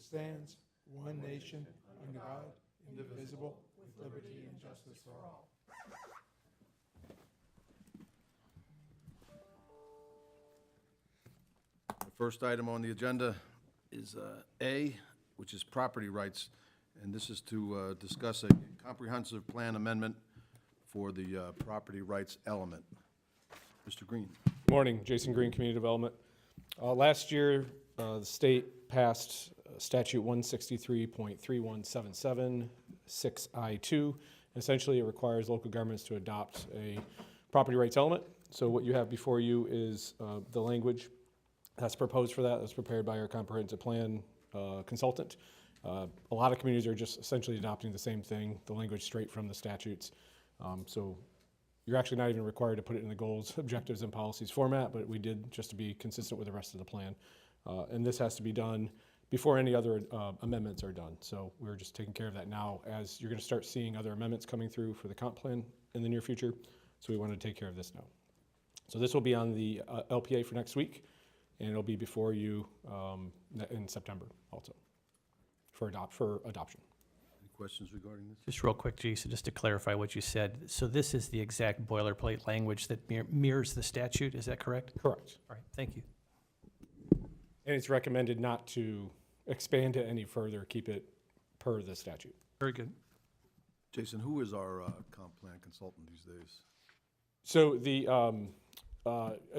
stands, one nation, under God, indivisible, with liberty and justice for all. The first item on the agenda is A, which is property rights, and this is to discuss a comprehensive plan amendment for the property rights element. Mr. Green. Morning, Jason Green, Community Development. Last year, the state passed statute 163.3177, 6I2. Essentially, it requires local governments to adopt a property rights element. So what you have before you is the language that's proposed for that. That's prepared by our comprehensive plan consultant. A lot of communities are just essentially adopting the same thing, the language straight from the statutes. So you're actually not even required to put it in the goals, objectives, and policies format, but we did just to be consistent with the rest of the plan. And this has to be done before any other amendments are done. So we're just taking care of that now as you're going to start seeing other amendments coming through for the comp plan in the near future. So we want to take care of this now. So this will be on the LPA for next week, and it'll be before you in September also for adoption. Any questions regarding this? Just real quick, Jason, just to clarify what you said. So this is the exact boilerplate language that mirrors the statute, is that correct? Correct. All right, thank you. And it's recommended not to expand it any further, keep it per the statute. Very good. Jason, who is our comp plan consultant these days? So the,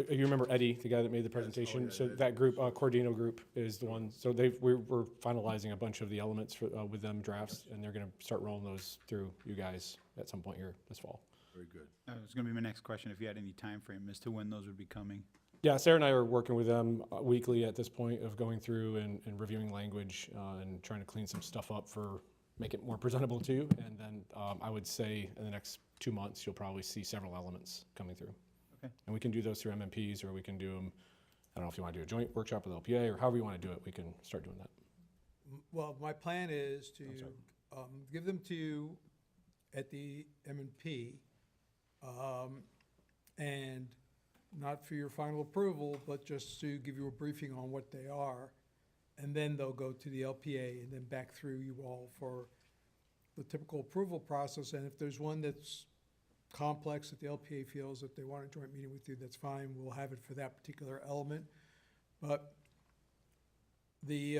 you remember Eddie, the guy that made the presentation? So that group, Cordino Group is the one. So we're finalizing a bunch of the elements for, with them drafts, and they're gonna start rolling those through you guys at some point here this fall. Very good. That was going to be my next question, if you had any time frame as to when those would be coming. Yeah, Sarah and I are working with them weekly at this point of going through and reviewing language and trying to clean some stuff up for, make it more presentable to you. And then I would say in the next 2 months, you'll probably see several elements coming through. Okay. And we can do those through MMPs, or we can do them, I don't know if you want to do a joint workshop with LPA, or however you want to do it, we can start doing that. Well, my plan is to give them to you at the M&P, and not for your final approval, but just to give you a briefing on what they are. And then they'll go to the LPA and then back through you all for the typical approval process. And if there's one that's complex that the LPA feels that they want a joint meeting with you, that's fine. We'll have it for that particular element. But the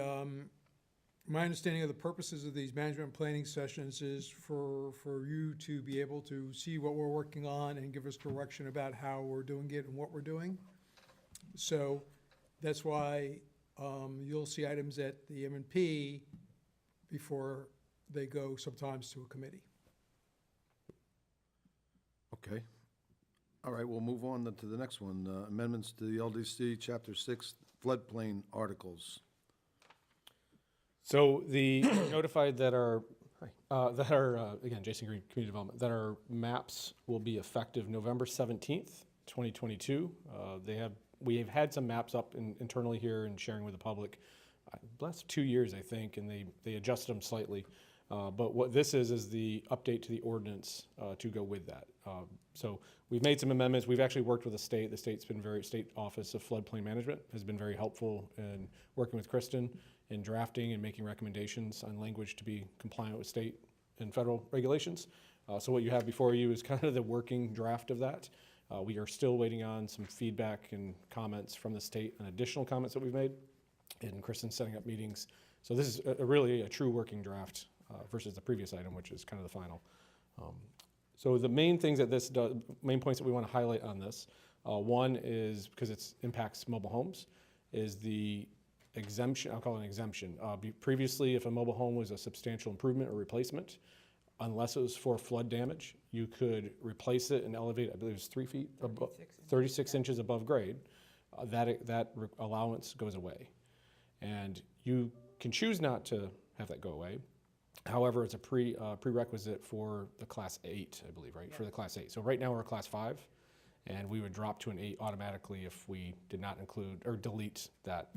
my understanding of the purposes of these management planning sessions is for you to be able to see what we're working on and give us direction about how we're doing it and what we're doing. So that's why you'll see items at the M&P before they go sometimes to a committee. Okay. All right, we'll move on to the next one. Amendments to the LDC Chapter 6 floodplain articles. So the notified that our again, Jason Green, Community Development, that our maps will be effective November 17th, 2022. We have had some maps up internally here and sharing with the public the last 2 years, I think, and they adjusted them slightly. But what this is the update to the ordinance to go with that. So we've made some amendments. We've actually worked with the state. The state Office of Floodplain Management has been very helpful in working with Kristen in drafting and making recommendations on language to be compliant with state and federal regulations. So what you have before you is kind of the working draft of that. We are still waiting on some feedback and comments from the state and additional comments that we've made. And Kristen's setting up meetings. So this is really a true working draft versus the previous item, which is kind of the final. So the main things that this does, main points that we want to highlight on this, one is, because it impacts mobile homes, is the exemption. I'll call it an exemption. Previously, if a mobile home was a substantial improvement or replacement, unless it was for flood damage, you could replace it and elevate it, I believe it was 3 feet, 36 inches above grade. That allowance goes away. And you can choose not to have that go away. However, it's a prerequisite for the Class 8, I believe, right? For the Class 8. So right now we're a Class 5, and we would drop to an 8 automatically if we did not include or delete that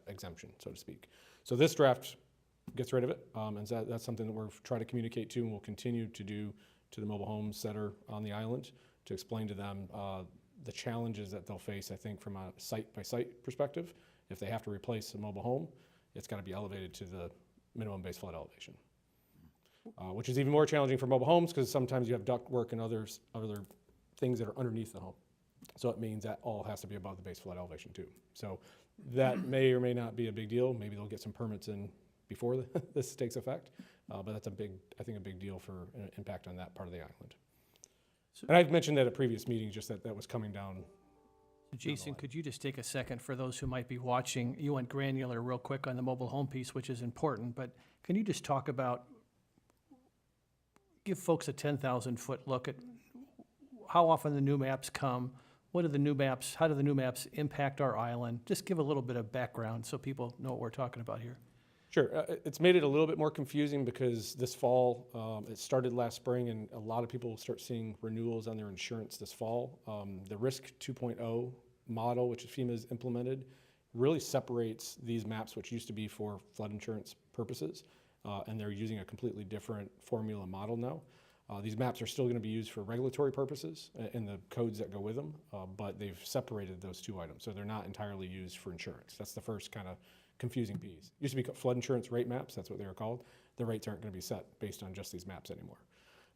exemption, so to speak. So this draft gets rid of it, and that's something that we're trying to communicate to and will continue to do to the mobile homes that are on the island to explain to them the challenges that they'll face, I think, from a site-by-site perspective if they have to replace a mobile home it's got to be elevated to the minimum base flood elevation. Which is even more challenging for mobile homes because sometimes you have ductwork and other things that are underneath the home. So it means that all has to be above the base flood elevation too. So that may or may not be a big deal. Maybe they'll get some permits in before this takes effect. But that's I think a big deal for an impact on that part of the island. And I've mentioned that at previous meetings, just that was coming down. Jason, could you just take a second for those who might be watching? You went granular real quick on the mobile home piece, which is important, but can you just talk about, give folks a 10,000-foot look at how often the new maps come, how do the new maps impact our island? Just give a little bit of background so people know what we're talking about here. Sure. It's made it a little bit more confusing because this fall, it started last spring, and a lot of people will start seeing renewals on their insurance this fall. The Risk 2.0 model, which FEMA has implemented, really separates these maps, which used to be for flood insurance purposes, and they're using a completely different formula model now. These maps are still going to be used for regulatory purposes and the codes that go with them, but they've separated those two items, so they're not entirely used for insurance. That's the first kind of confusing piece. Used to be called flood insurance rate maps, that's what they were called. The rates aren't going to be set based on just these maps anymore.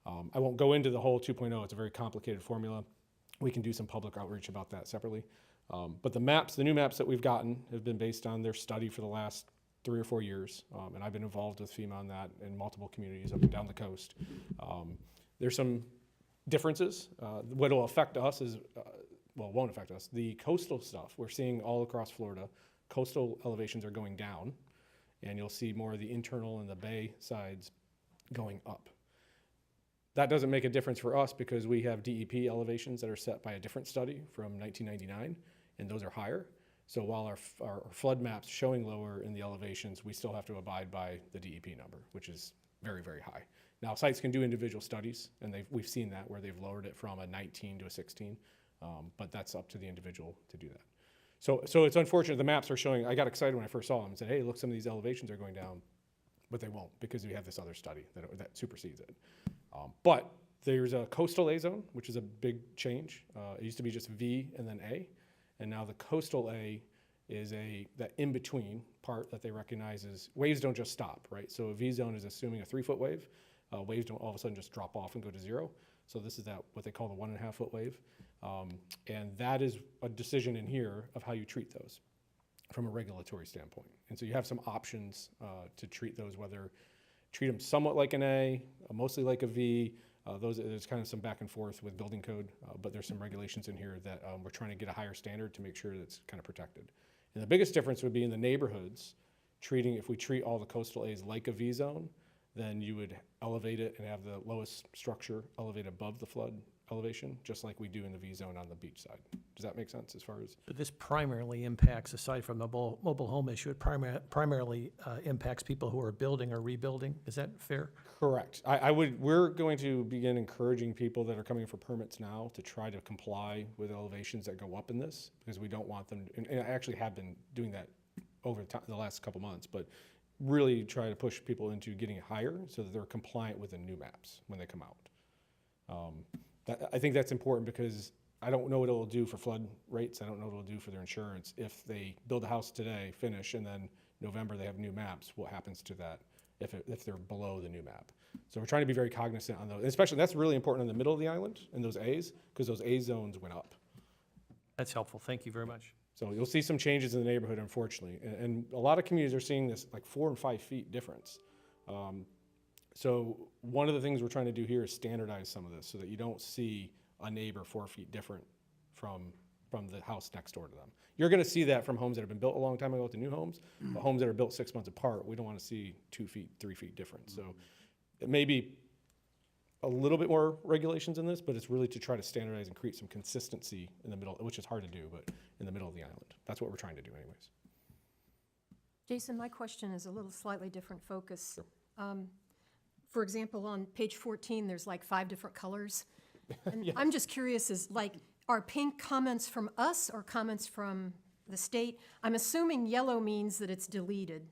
I won't go into the whole 2.0, it's a very complicated formula. We can do some public outreach about that separately. But the new maps that we've gotten have been based on their study for the last 3 or 4 years, and I've been involved with FEMA on that in multiple communities up and down the coast. There's some differences. What will affect us is, well, won't affect us. The coastal stuff we're seeing all across Florida, coastal elevations are going down, and you'll see more of the internal and the bay sides going up. That doesn't make a difference for us because we have DEP elevations that are set by a different study from 1999, and those are higher. So while our flood maps showing lower in the elevations, we still have to abide by the DEP number, which is very, very high. Now, sites can do individual studies, and we've seen that where they've lowered it from a 19 to a 16, but that's up to the individual to do that. So it's unfortunate the maps are showing, I got excited when I first saw them and said, hey, look, some of these elevations are going down, but they won't because we have this other study that supersedes it. But there's a coastal A zone, which is a big change. It used to be just V and then A. And now the coastal A is that in-between part that they recognize is waves don't just stop, right? So a V zone is assuming a 3-foot wave. Waves don't all of a sudden just drop off and go to 0. So this is what they call the 1.5-foot wave. And that is a decision in here of how you treat those from a regulatory standpoint. And so you have some options to treat those, whether treat them somewhat like an A, mostly like a V. There's kind of some back and forth with building code, but there's some regulations in here that we're trying to get a higher standard to make sure that it's kind of protected. And the biggest difference would be in the neighborhoods, if we treat all the coastal A's like a V zone, then you would elevate it and have the lowest structure elevated above the flood elevation, just like we do in the V zone on the beach side. Does that make sense as far as? But this primarily impacts, aside from the mobile home issue, it primarily impacts people who are building or rebuilding. Is that fair? Correct. We're going to begin encouraging people that are coming for permits now to try to comply with elevations that go up in this, because we don't want them, and I actually have been doing that over the last couple months, but really try to push people into getting higher so that they're compliant with the new maps when they come out. I think that's important because I don't know what it'll do for flood rates. I don't know what it'll do for their insurance. If they build a house today, finish, and then November they have new maps, what happens to that if they're below the new map? So we're trying to be very cognizant on those. Especially, that's really important in the middle of the island in those A's, because those A zones went up. That's helpful. Thank you very much. So you'll see some changes in the neighborhood, unfortunately. And a lot of communities are seeing this like 4 and 5 feet difference. So one of the things we're trying to do here is standardize some of this so that you don't see a neighbor 4 feet different from the house next door to them. You're going to see that from homes that have been built a long time ago to new homes, but homes that are built 6 months apart, we don't want to see 2 feet, 3 feet difference. So it may be a little bit more regulations in this, but it's really to try to standardize and create some consistency in the middle, which is hard to do, but in the middle of the island. That's what we're trying to do anyways. Jason, my question is a little slightly different focus. For example, on page 14, there's like 5 different colors. And Yes. I'm just curious, are pink comments from us or comments from the state? I'm assuming yellow means that it's deleted,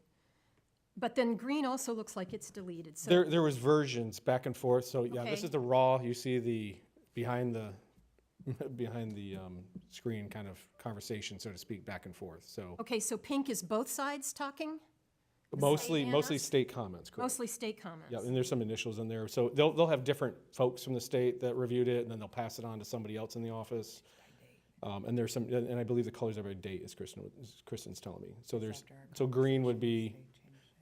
but then green also looks like it's deleted. So There was versions back and forth. So yeah, this Okay. is the raw. You see the behind the screen kind of conversation, so to speak, back and forth. So okay, so pink is both sides talking? Mostly, and mostly us? state comments, correct? Mostly state comments. Yeah, and there's some initials in there. So they'll have different folks from the state that reviewed it, and then they'll pass it on to somebody else in the office. And there's some, and I believe the colors are by date, as Kristen's telling me. So so green would be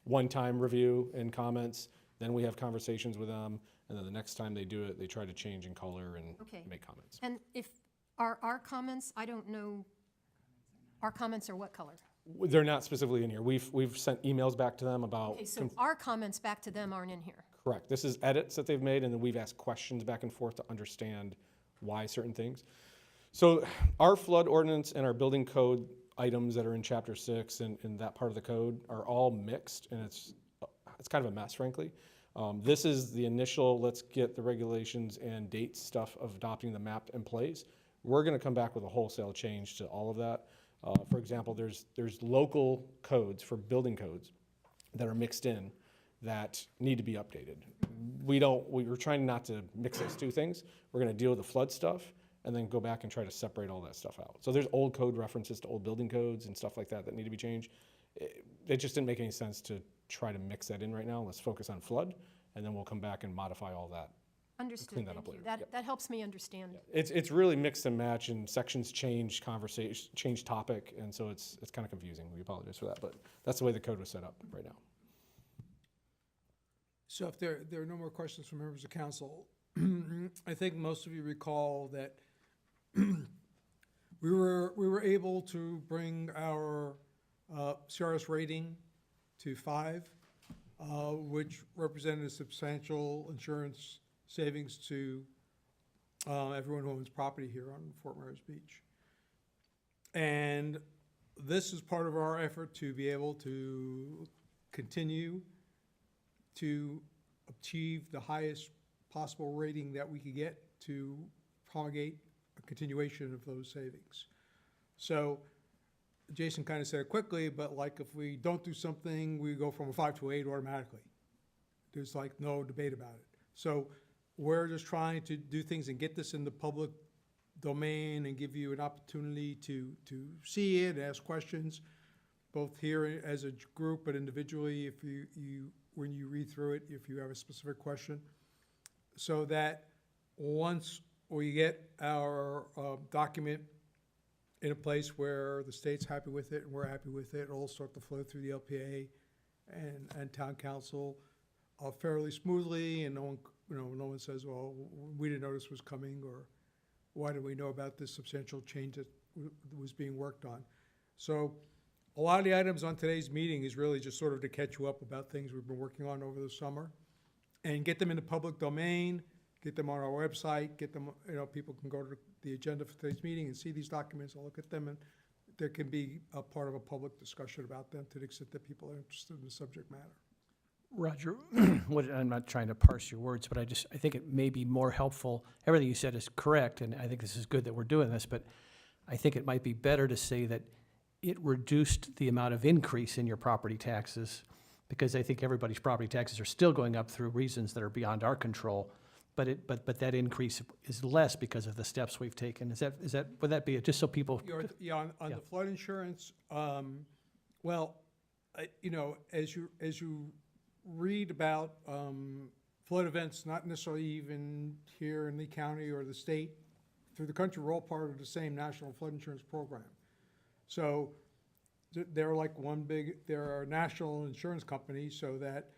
one-time review and comments, then we have conversations with them, and then the next time they do it, they try to change in color and Okay. make comments. And if, our comments, I don't know, our comments are what color? They're not specifically in here. We've sent emails back to them about. Okay, so our comments back to them aren't in here. Correct. This is edits that they've made, and then we've asked questions back and forth to understand why certain things. So our flood ordinance and our building code items that are in chapter 6 and that part of the code are all mixed, and it's kind of a mess, frankly. This is the initial, let's get the regulations and dates stuff of adopting the map in place. We're gonna come back with a wholesale change to all of that. For example, there's local codes for building codes that are mixed in that need to be updated. We're trying not to mix those two things. We're gonna deal with the flood stuff and then go back and try to separate all that stuff out. So there's old code references to old building codes and stuff like that that need to be changed. It just didn't make any sense to try to mix that in right now. Let's focus on flood, and then we'll come back and modify all that. Understood, clean that thank up you. later. Yep. That helps me understand. It's really mix and match, and sections change conversation, change topic, and so it's kind of confusing. We apologize for that, but that's the way the code was set up right now. So if there are no more questions from members of council, I think most of you recall that we were able to bring our CRS rating to 5, which represented a substantial insurance savings to everyone who owns property here on Fort Myers Beach. And this is part of our effort to be able to continue to achieve the highest possible rating that we could get to promulgate a continuation of those savings. So Jason kind of said it quickly, but like if we don't do something, we go from a 5 to 8 automatically. There's like no debate about it. So we're just trying to do things and get this in the public domain and give you an opportunity to see it, ask questions, both here as a group, but individually if when you read through it, if you have a specific question, so that once we get our document in a place where the state's happy with it and we're happy with it, it'll start to flow through the LPA and town council fairly smoothly, and no one says, well, we didn't know this was coming, or why did we know about this substantial change that was being worked on? So a lot of the items on today's meeting is really just sort of to catch you up about things we've been working on over the summer and get them in the public domain, get them on our website, get them, people can go to the agenda for today's meeting and see these documents, and look at them, and there can be a part of a public discussion about them to the extent that people are interested in the subject matter. Roger, I'm not trying to parse your words, but I think it may be more helpful. Everything you said is correct, and I think this is good that we're doing this, but I think it might be better to say that it reduced the amount of increase in your property taxes, because I think everybody's property taxes are still going up through reasons that are beyond our control. But that increase is less because of the steps we've taken. Would that be it? Just so people? On Yeah. the flood insurance, as you read about flood events, not necessarily even here in Lee County or the state, through the country, we're all part of the same national flood insurance program. So they're like they're a national insurance company, so that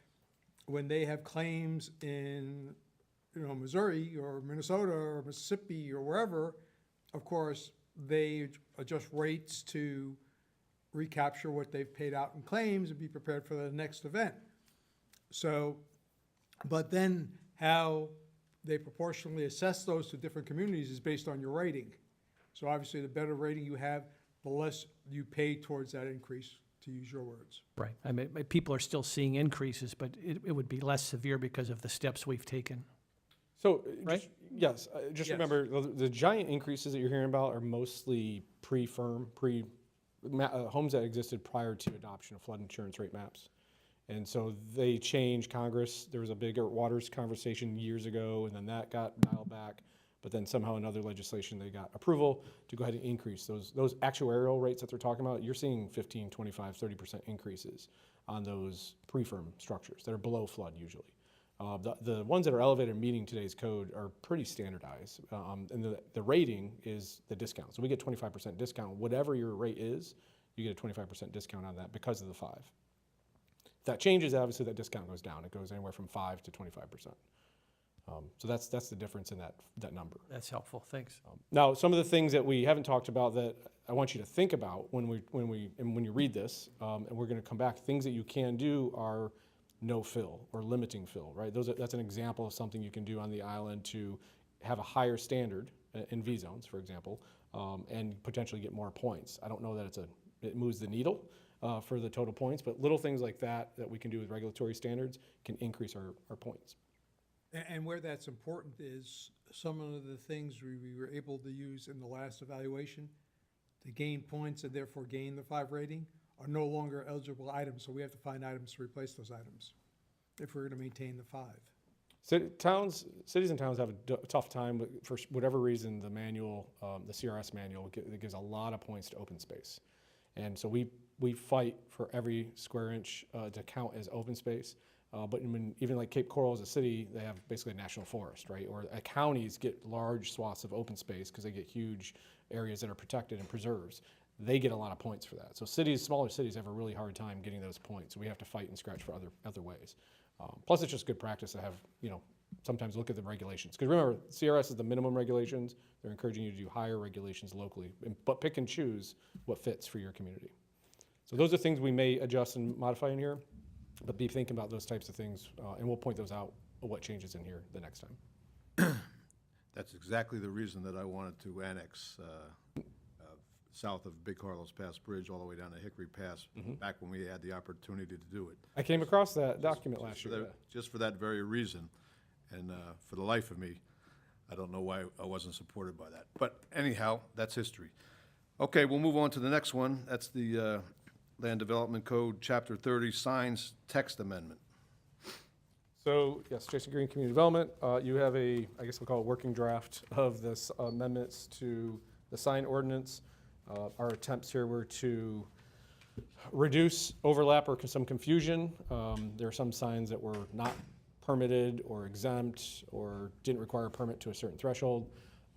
when they have claims in Missouri or Minnesota or Mississippi or wherever, of course, they adjust rates to recapture what they've paid out in claims and be prepared for the next event. So, but then how they proportionally assess those to different communities is based on your rating. So obviously, the better rating you have, the less you pay towards that increase, to use your words. Right. I mean, people are still seeing increases, but it would be less severe because of the steps we've taken. So, Right? yes, just Yes. remember, the giant increases that you're hearing about are mostly homes that existed prior to adoption of flood insurance rate maps. And so they changed Congress. There was a bigger waters conversation years ago, and then that got dialed back. But then somehow in other legislation, they got approval to go ahead and increase those actuarial rates that they're talking about. You're seeing 15, 25, 30% increases on those pre-firm structures that are below flood usually. The ones that are elevated meeting today's code are pretty standardized, and the rating is the discount. So we get 25% discount. Whatever your rate is, you get a 25% discount on that because of the 5. If that changes, obviously that discount goes down. It goes anywhere from 5 to 25%. So that's the difference in that number. That's helpful, thanks. Now, some of the things that we haven't talked about that I want you to think about when you read this, and we're going to come back, things that you can do are no fill or limiting fill, right? That's an example of something you can do on the island to have a higher standard in V zones, for example, and potentially get more points. I don't know that it moves the needle for the total points, but little things like that we can do with regulatory standards can increase our points. And where that's important is some of the things we were able to use in the last evaluation to gain points and therefore gain the 5 rating are no longer eligible items, so we have to find items to replace those items if we're going to maintain the 5. Cities and towns have a tough time, but for whatever reason, the manual, the CRS manual, it gives a lot of points to open space. And so we fight for every square inch to count as open space. But even like Cape Coral as a city, they have basically a national forest, right? Or counties get large swaths of open space because they get huge areas that are protected and preserves. They get a lot of points for that. So smaller cities have a really hard time getting those points. We have to fight and scratch for other ways. Plus, it's just good practice to have, sometimes look at the regulations. Because remember, CRS is the minimum regulations. They're encouraging you to do higher regulations locally, but pick and choose what fits for your community. So those are things we may adjust and modify in here, but be thinking about those types of things, and we'll point those out, what changes in here the next time. That's exactly the reason that I wanted to annex south of Big Carlos Pass Bridge all the way down to Hickory Pass, back when we had the opportunity to do it. I came across that document last For year. that- Just for that very reason, and for the life of me, I don't know why I wasn't supported by that. But anyhow, that's history. Okay, we'll move on to the next one. That's the Land Development Code, Chapter 30, Signs Text Amendment. So, yes, Jason Green, Community Development, you have I guess we'll call it working draft of this amendments to the sign ordinance. Our attempts here were to reduce overlap or some confusion. There are some signs that were not permitted or exempt or didn't require a permit to a certain threshold.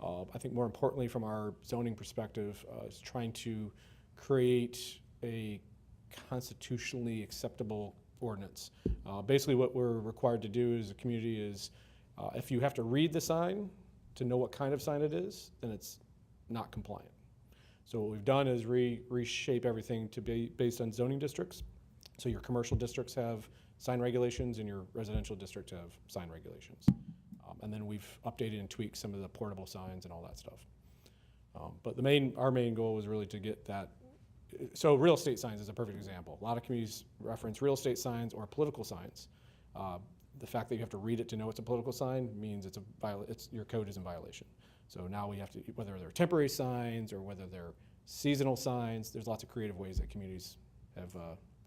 I think more importantly from our zoning perspective is trying to create a constitutionally acceptable ordinance. Basically what we're required to do as a community is if you have to read the sign to know what kind of sign it is, then it's not compliant. So what we've done is reshape everything to be based on zoning districts. So your commercial districts have sign regulations and your residential districts have sign regulations. And then we've updated and tweaked some of the portable signs and all that stuff. But our main goal was really to get that. So real estate signs is a perfect example. A lot of communities reference real estate signs or political signs. The fact that you have to read it to know it's a political sign means your code is in violation. So now we have to, whether they're temporary signs or whether they're seasonal signs, there's lots of creative ways that communities have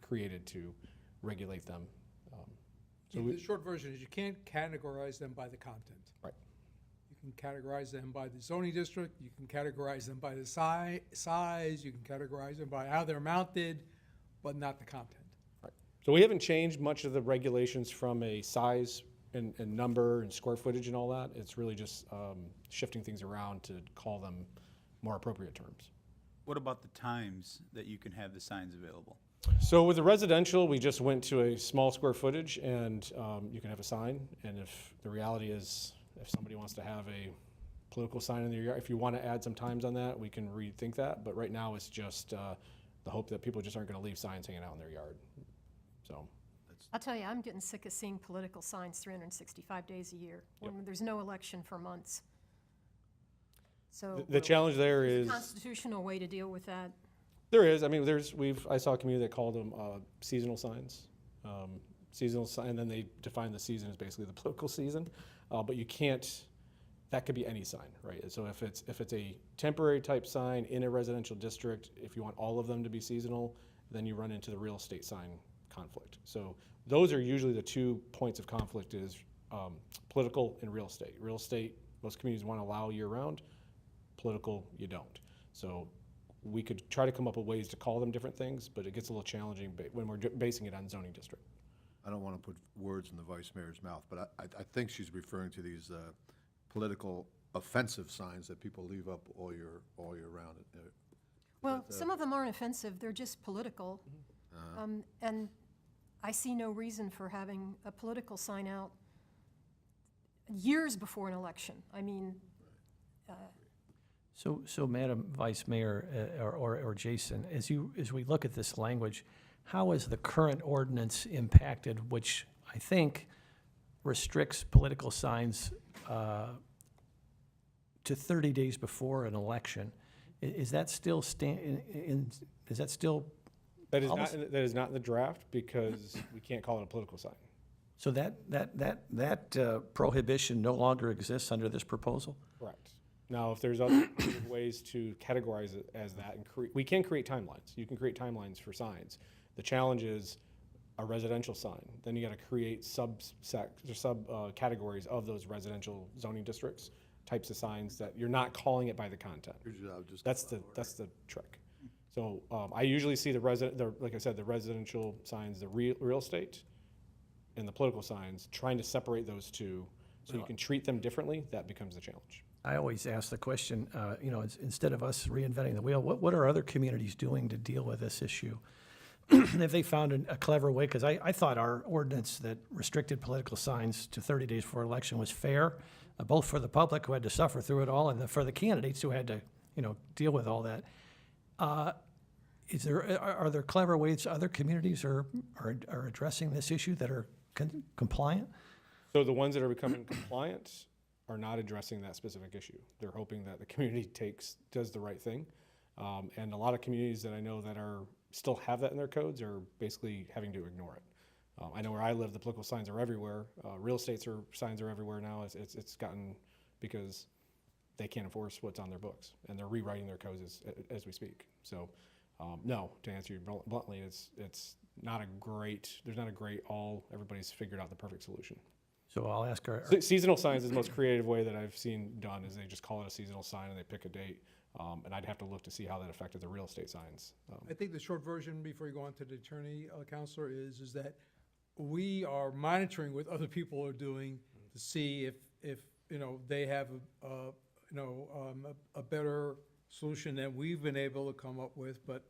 created to regulate them. The short version is you can't categorize them by the content. Right. You can categorize them by the zoning district, you can categorize them by the size, you can categorize them by how they're mounted, but not the content. Right. So we haven't changed much of the regulations from a size and number and square footage and all that. It's really just shifting things around to call them more appropriate terms. What about the times that you can have the signs available? So with the residential, we just went to a small square footage and you can have a sign. And if the reality is, if somebody wants to have a political sign in their yard, if you want to add some times on that, we can rethink that. But right now it's just the hope that people just aren't going to leave signs hanging out in their yard. So. I'll tell you, I'm getting sick of seeing political signs 365 days a year, when there's no election for months. So. The challenge there there's is. a constitutional way to deal with that. There is. I mean, I saw a community that called them seasonal signs. Seasonal sign, and then they define the season as basically the political season. But you can't, that could be any sign, right? So if it's a temporary type sign in a residential district, if you want all of them to be seasonal, then you run into the real estate sign conflict. So those are usually the 2 points of conflict is political and real estate. Real estate, most communities want to allow year round. Political, you don't. So we could try to come up with ways to call them different things, but it gets a little challenging when we're basing it on zoning district. I don't want to put words in the vice mayor's mouth, but I think she's referring to these political offensive signs that people leave up all year round. Well, some of them aren't offensive, they're just political. And I see no reason for having a political sign out years before an election. I mean, So Madam Vice Mayor, or Jason, as we look at this language, how is the current ordinance impacted, which I think restricts political signs to 30 days before an election? Is that still is that still, That is not, Policy. that is not in the draft because we can't call it a political sign. so that prohibition no longer exists under this proposal? Correct. Now, if there's other ways to categorize it as that, and we can create timelines. You can create timelines for signs. The challenge is a residential sign. Then you got to create categories of those residential zoning districts, types of signs that you're not calling it by the content. Usually I would just. That's the trick. So I usually see like I said, the residential signs, the real estate, and the political signs, trying to separate those two so you can treat them differently. That becomes the challenge. I always ask the question, instead of us reinventing the wheel, what are other communities doing to deal with this issue? Have they found a clever way? Because I thought our ordinance that restricted political signs to 30 days before election was fair, both for the public who had to suffer through it all and for the candidates who had to, deal with all that. Are there clever ways other communities are addressing this issue that are compliant? So the ones that are becoming compliant are not addressing that specific issue. They're hoping that the community does the right thing. And a lot of communities that I know that still have that in their codes are basically having to ignore it. I know where I live, the political signs are everywhere. Real estate signs are everywhere now. It's gotten because they can't enforce what's on their books, and they're rewriting their codes as we speak. So, no, to answer you bluntly, it's not a great. There's not a great everybody's figured out the perfect solution. So I'll ask our, Seasonal signs is the most creative way that I've seen done. Is they just call it a seasonal sign and they pick a date. And I'd have to look to see how that affected the real estate signs. I think the short version, before you go on to the attorney, counselor, is that we are monitoring what other people are doing to see if they have a better solution than we've been able to come up with. But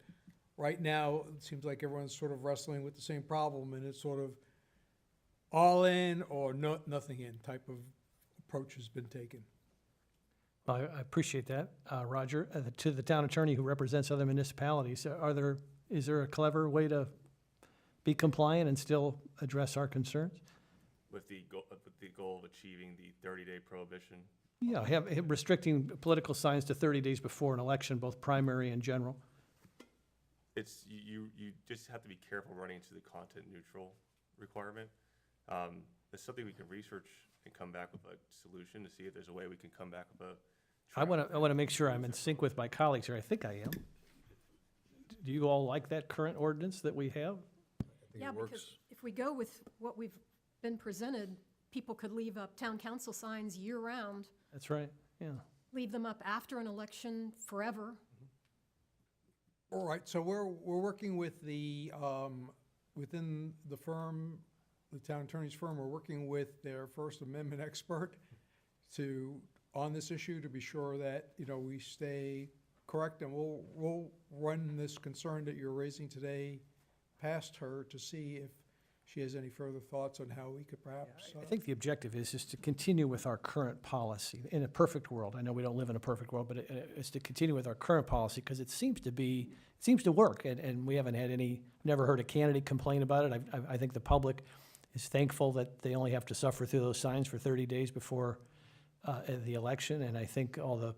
right now, it seems like everyone's sort of wrestling with the same problem, and it's sort of all in or nothing in type of approach has been taken. I appreciate that, Roger. To the town attorney who represents other municipalities, is there a clever way to be compliant and still address our concerns? With the goal of achieving the 30-day prohibition. Yeah, have restricting political signs to 30 days before an election, both primary and general. It's, you just have to be careful running into the content neutral requirement. It's something we can research and come back with a solution to see if there's a way we can come back with a. I want to make sure I'm in sync with my colleagues here. I think I am. Do you all like that current ordinance that we have? yeah, because if we go with what we've been presented, people could leave up town council signs year-round, That's right, yeah. leave them up after an election forever. All right, so we're working with within the firm, the town attorney's firm, we're working with their First Amendment expert on this issue to be sure that, we stay correct, and we'll run this concern that you're raising today past her to see if she has any further thoughts on how we could perhaps. I think the objective is to continue with our current policy. In a perfect world, I know we don't live in a perfect world, but it's to continue with our current policy because it seems to work, and we haven't had never heard a candidate complain about it. I think the public is thankful that they only have to suffer through those signs for 30 days before the election, and I think all the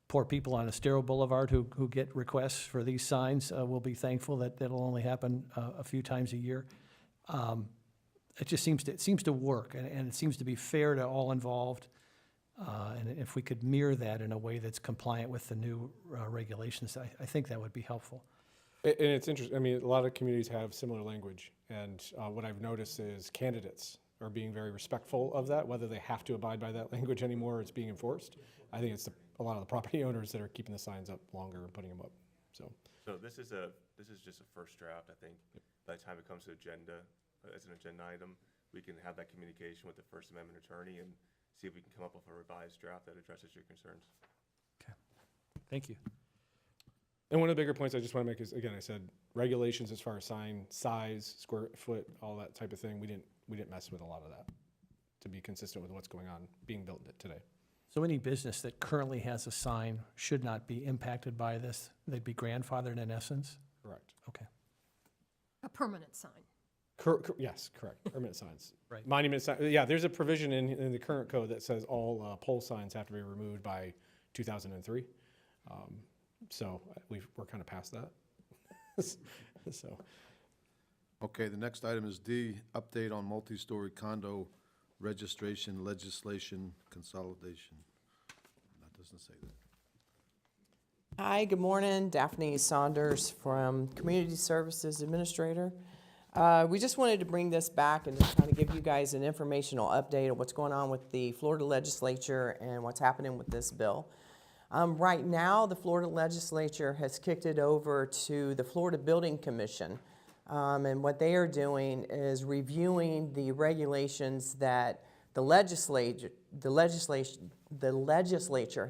poor people on Estero Boulevard who get requests for these signs will be thankful that that'll only happen a few times a year. It just seems to work, and it seems to be fair to all involved. And if we could mirror that in a way that's compliant with the new regulations, I think that would be helpful. And it's interesting. I mean, a lot of communities have similar language, and what I've noticed is candidates are being very respectful of that, whether they have to abide by that language anymore or it's being enforced. I think it's a lot of the property owners that are keeping the signs up longer and putting them up, so. So this is just a first draft, I think. By the time it comes to agenda, as an agenda item, we can have that communication with the First Amendment attorney and see if we can come up with a revised draft that addresses your concerns. Thank you. And one of the bigger points I just want to make is, again, I said regulations as far as sign size, square foot, all that type of thing. We didn't mess with a lot of that to be consistent with what's going on, being built today. So any business that currently has a sign should not be impacted by this? They'd be grandfathered in essence? Correct. Okay. A permanent sign. Yes, correct. Permanent signs. Right. Monument sign, yeah, there's a provision in the current code that says all pole signs have to be removed by 2003. So we're kind of past that. So, Okay, the next item is D, update on multi-story condo registration legislation consolidation. That doesn't say that. Hi, good morning. Daphne Saunders from Community Services Administrator. We just wanted to bring this back and just kind of give you guys an informational update of what's going on with the Florida legislature and what's happening with this bill. Right now, the Florida legislature has kicked it over to the Florida Building Commission. And what they are doing is reviewing the regulations that the legislature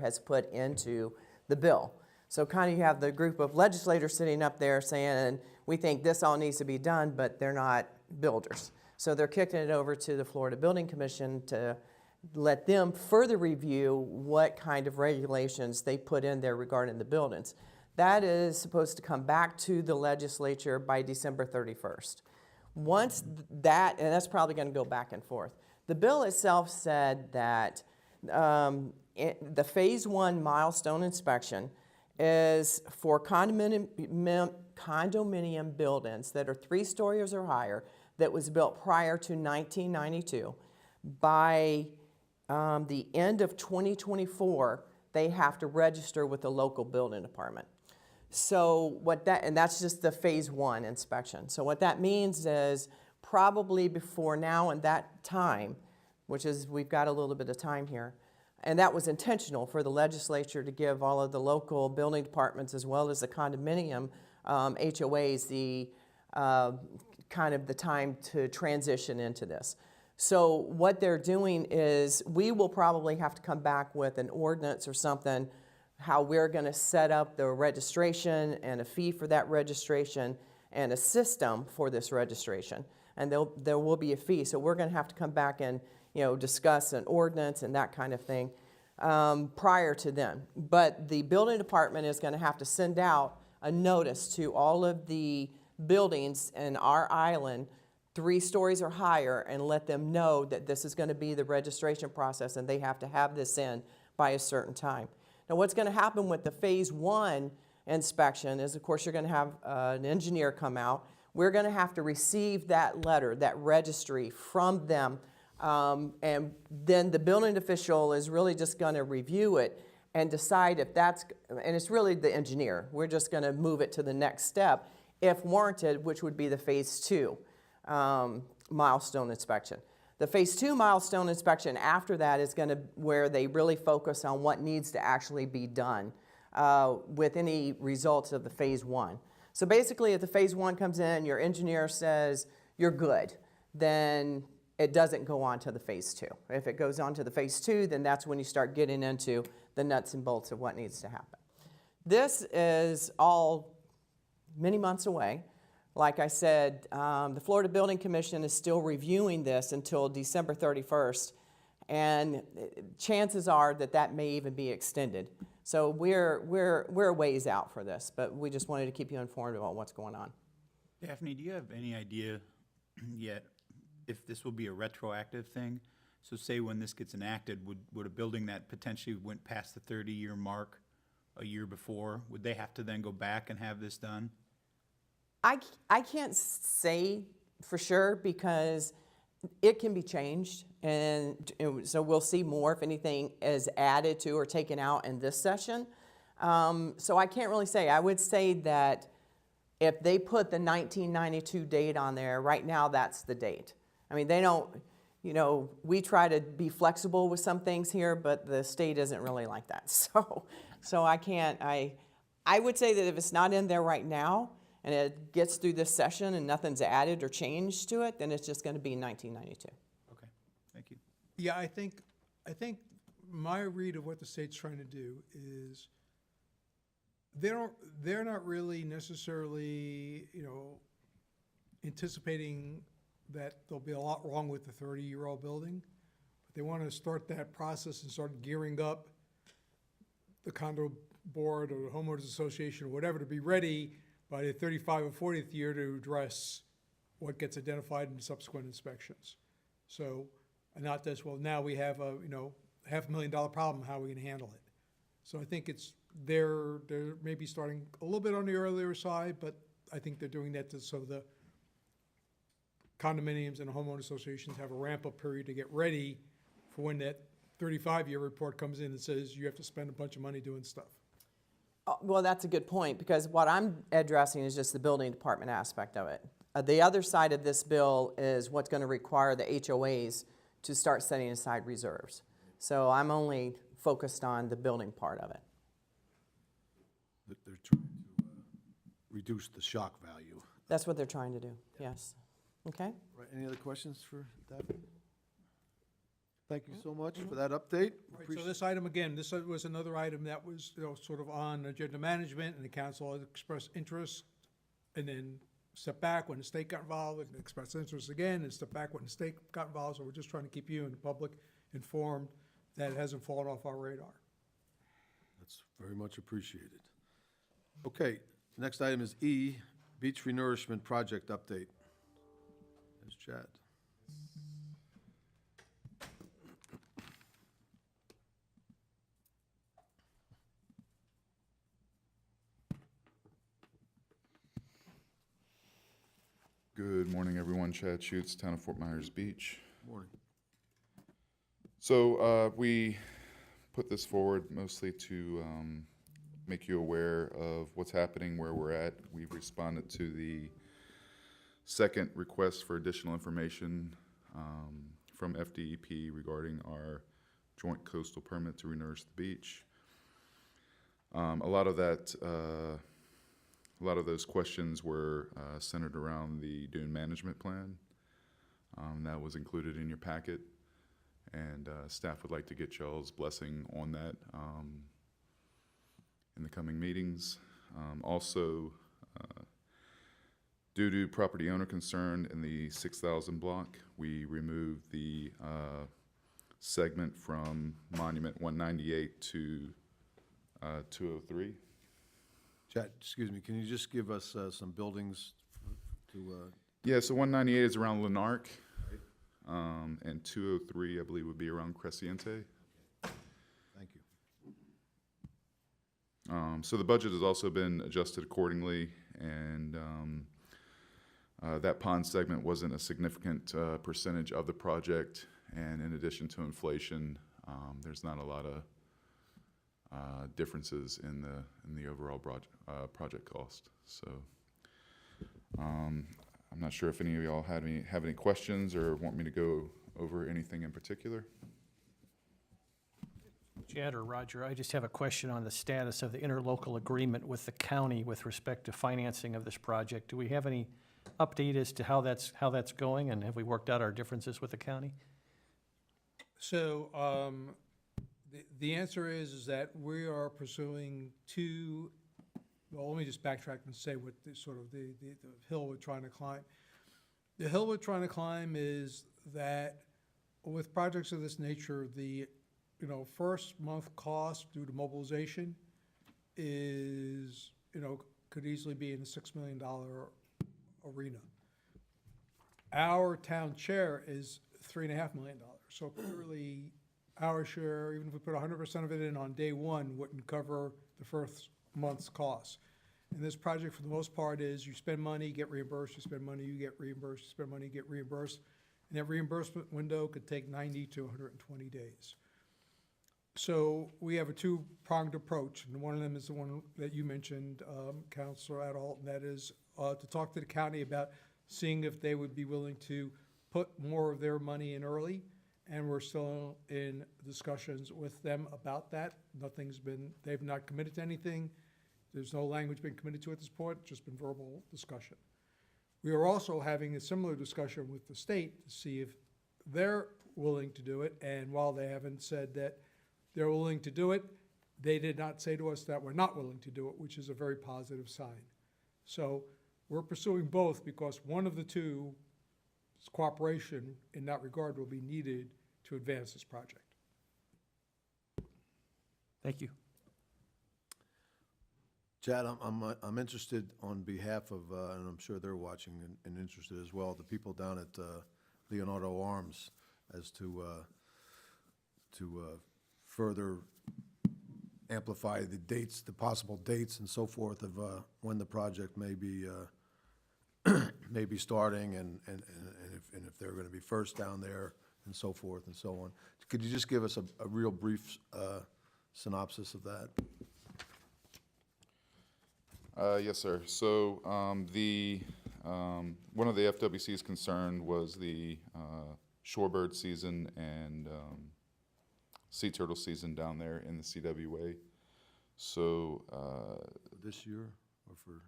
has put into the bill. So kind of you have the group of legislators sitting up there saying, we think this all needs to be done, but they're not builders. So they're kicking it over to the Florida Building Commission to let them further review what kind of regulations they put in there regarding the buildings. That is supposed to come back to the legislature by December 31st. Once that, and that's probably going to go back and forth. The bill itself said that the phase 1 milestone inspection is for condominium buildings that are 3 stories or higher that was built prior to 1992. By the end of 2024, they have to register with the local building department. So and that's just the phase 1 inspection. So what that means is probably before now and that time, which is, we've got a little bit of time here, and that was intentional for the legislature to give all of the local building departments as well as the condominium HOAs the kind of the time to transition into this. So what they're doing is we will probably have to come back with an ordinance or something, how we're going to set up the registration and a fee for that registration and a system for this registration. And there will be a fee. So we're going to have to come back and discuss an ordinance and that kind of thing prior to then. But the building department is going to have to send out a notice to all of the buildings in our island 3 stories or higher and let them know that this is going to be the registration process and they have to have this in by a certain time. Now what's going to happen with the phase 1 inspection is, of course, you're going to have an engineer come out. We're going to have to receive that letter, that registry from them, and then the building official is really just going to review it and decide if that's, and it's really the engineer. We're just going to move it to the next step if warranted, which would be the phase 2 milestone inspection. The phase 2 milestone inspection after that is going to where they really focus on what needs to actually be done with any results of the phase 1. So basically, if the phase 1 comes in, your engineer says you're good, then it doesn't go on to the phase 2. If it goes on to the phase 2, then that's when you start getting into the nuts and bolts of what needs to happen. This is all many months away. Like I said, the Florida Building Commission is still reviewing this until December 31st, and chances are that that may even be extended. So we're a ways out for this, but we just wanted to keep you informed about what's going on. Daphne, do you have any idea yet if this will be a retroactive thing? So say when this gets enacted, would a building that potentially went past the 30-year mark a year before, would they have to then go back and have this done? I can't say for sure because it can be changed, and so we'll see more if anything is added to or taken out in this session. So I can't really say. I would say that if they put the 1992 date on there, right now that's the date. I mean, they don't, you know, we try to be flexible with some things here, but the state isn't really like that. So I can't, I would say that if it's not in there right now, and it gets through this session and nothing's added or changed to it, then it's just gonna be 1992. Okay, thank you. Yeah, I think my read of what the state's trying to do is they're not really necessarily, you know, anticipating that there'll be a lot wrong with the 30-year-old building. But they want to start that process and start gearing up the condo board or the homeowners association or whatever to be ready by the 35 or 40th year to address what gets identified in subsequent inspections. So, and not this, well, now we have a, you know, $500,000 problem, how are we gonna handle it? So I think they're maybe starting a little bit on the earlier side, but I think they're doing that so the condominiums and homeowner associations have a ramp-up period to get ready for when that 35-year report comes in and says you have to spend a bunch of money doing stuff. Well, that's a good point, because what I'm addressing is just the building department aspect of it. The other side of this bill is what's going to require the HOAs to start setting aside reserves. So I'm only focused on the building part of it. That they're trying to reduce the shock value. That's what they're trying to do, yes. Okay? Right, any other questions for Daphne? Thank you so much for that update. Right, so this item, again, this was another item that was, you know, sort of on agenda management, and the council had expressed interest, and then step back when the state got involved, and expressed interest again, and step back when the state got involved, so we're just trying to keep you and the public informed that it hasn't fallen off our radar. That's very much appreciated. Okay, next item is E, Beach Renourishment Project Update. There's Chad. Good morning, everyone. Chad Schutz, Town of Fort Myers Beach. Morning. So we put this forward mostly to make you aware of what's happening, where we're at. We've responded to the second request for additional information from FDEP regarding our joint coastal permit to renourish the beach. A lot of those questions were centered around the dune management plan. That was included in your packet, and staff would like to get y'all's blessing on that in the coming meetings. Also, due to property owner concern in the 6,000 block, we removed the segment from Monument 198 to 203. Chad, excuse me, can you just give us some buildings to, Yeah, so 198 is around Lanark, and 203, I believe, would be around Cresciente. thank you. So the budget has also been adjusted accordingly, and that pond segment wasn't a significant percentage of the project, and in addition to inflation, there's not a lot of differences in the overall project cost. So I'm not sure if any of y'all have any questions or want me to go over anything in particular. Chad or Roger, I just have a question on the status of the interlocal agreement with the county with respect to financing of this project. Do we have any update as to how that's going, and have we worked out our differences with the county? So, the answer is that we are pursuing two, well, let me just backtrack and say what the sort of the hill we're trying to climb. The hill we're trying to climb is that with projects of this nature, the, you know, first month cost due to mobilization is, you know, could easily be in the $6 million arena. Our town share is $3.5 million. So clearly, our share, even if we put 100% of it in on day one, wouldn't cover the first month's costs. And this project, for the most part, is you spend money, get reimbursed, you spend money, you get reimbursed, you spend money, get reimbursed. And that reimbursement window could take 90 to 120 days. So we have a two-pronged approach, and one of them is the one that you mentioned, Councilor Adalt, and that is to talk to the county about seeing if they would be willing to put more of their money in early, and we're still in discussions with them about that. They've not committed to anything. There's no language been committed to at this point, just been verbal discussion. We are also having a similar discussion with the state to see if they're willing to do it, and while they haven't said that they're willing to do it, they did not say to us that we're not willing to do it, which is a very positive sign. So we're pursuing both because one of the two, cooperation in that regard, will be needed to advance this project. Thank you. Chad, I'm interested on behalf of, and I'm sure they're watching and interested as well, the people down at Leonardo Arms as to further amplify the dates, the possible dates and so forth of when the project may be starting and if they're going to be first down there and so forth and so on. Could you just give us a real brief synopsis of that? Yes, sir. So one of the FWC's concern was the shorebird season and sea turtle season down there in the CWA. So This year or for?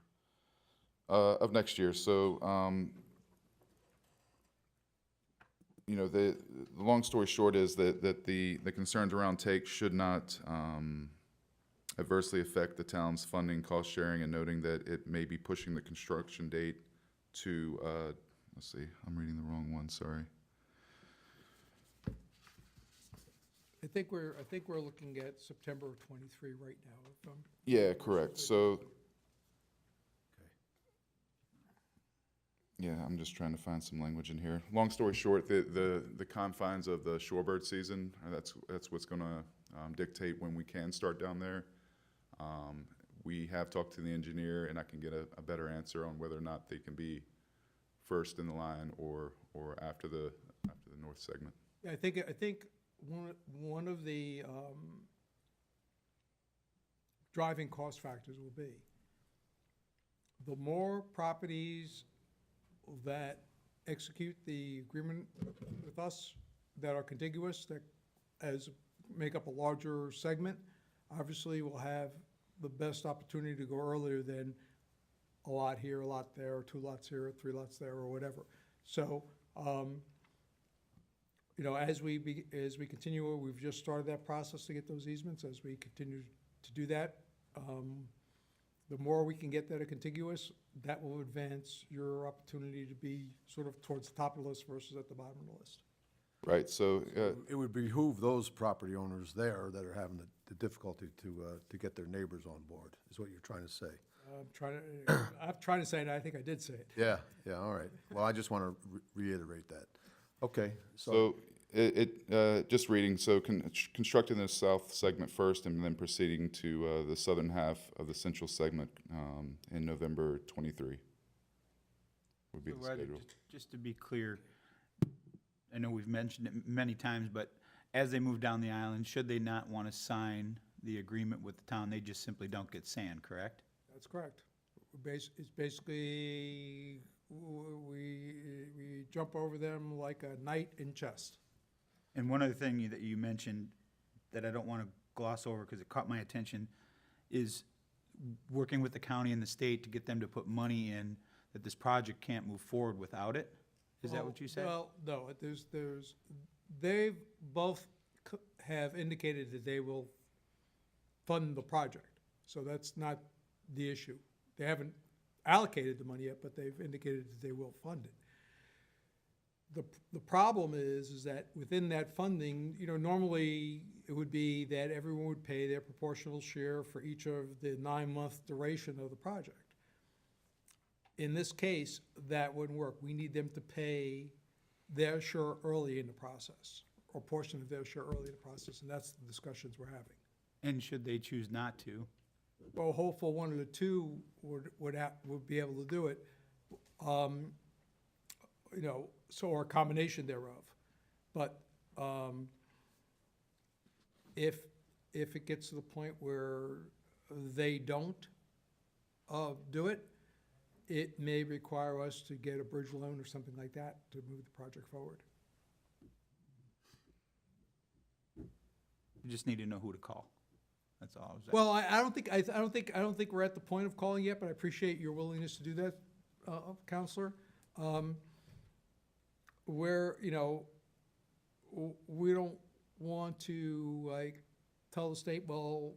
of next year. So the long story short is that the concerns around take should not adversely affect the town's funding, cost sharing, and noting that it may be pushing the construction date to, let's see, I'm reading the wrong one, sorry. I think we're looking at September of '23 right now. If I'm- Yeah, correct. So, yeah, I'm just trying to find some language in here. Long story short, the confines of the shorebird season, that's what's gonna dictate when we can start down there. We have talked to the engineer, and I can get a better answer on whether or not they can be first in the line or after the north segment. Yeah, I think one of the driving cost factors will be the more properties that execute the agreement with us that are contiguous, that make up a larger segment, obviously will have the best opportunity to go earlier than a lot here, a lot there, or 2 lots here, 3 lots there, or whatever. So, as we continue, we've just started that process to get those easements. As we continue to do that, the more we can get that are contiguous, that will advance your opportunity to be sort of towards the top of the list versus at the bottom of the list. Right, so, It would behoove those property owners there that are having the difficulty to get their neighbors on board, is what you're trying to say. I'm trying to say, and I think I did say it. Yeah, all right. Well, I just want to reiterate that. Okay, so just reading, so constructing the south segment first and then proceeding to the southern half of the central segment in November 23 would be So the Roger, schedule. just to be clear, I know we've mentioned it many times, but as they move down the island, should they not want to sign the agreement with the town, they just simply don't get sand, correct? That's correct. It's basically, we jump over them like a knight in chess. And one other thing that you mentioned that I don't want to gloss over because it caught my attention is working with the county and the state to get them to put money in that this project can't move forward without it. Is that what you said? Well, no, they both have indicated that they will fund the project. So that's not the issue. They haven't allocated the money yet, but they've indicated that they will fund it. The problem is that within that funding, normally it would be that everyone would pay their proportional share for each of the 9-month duration of the project. In this case, that wouldn't work. We need them to pay their share early in the process, or portion of their share early in the process, and that's the discussions we're having. And should they choose not to? Well, hopeful one of the two would be able to do it, or a combination thereof. But if it gets to the point where they don't do it, it may require us to get a bridge loan or something like that to move the project forward. You just need to know who to call. That's all I was asking. Well, I don't think we're at the point of calling yet, but I appreciate your willingness to do that, Counselor. Where, you know, we don't want to, like, tell the state, well,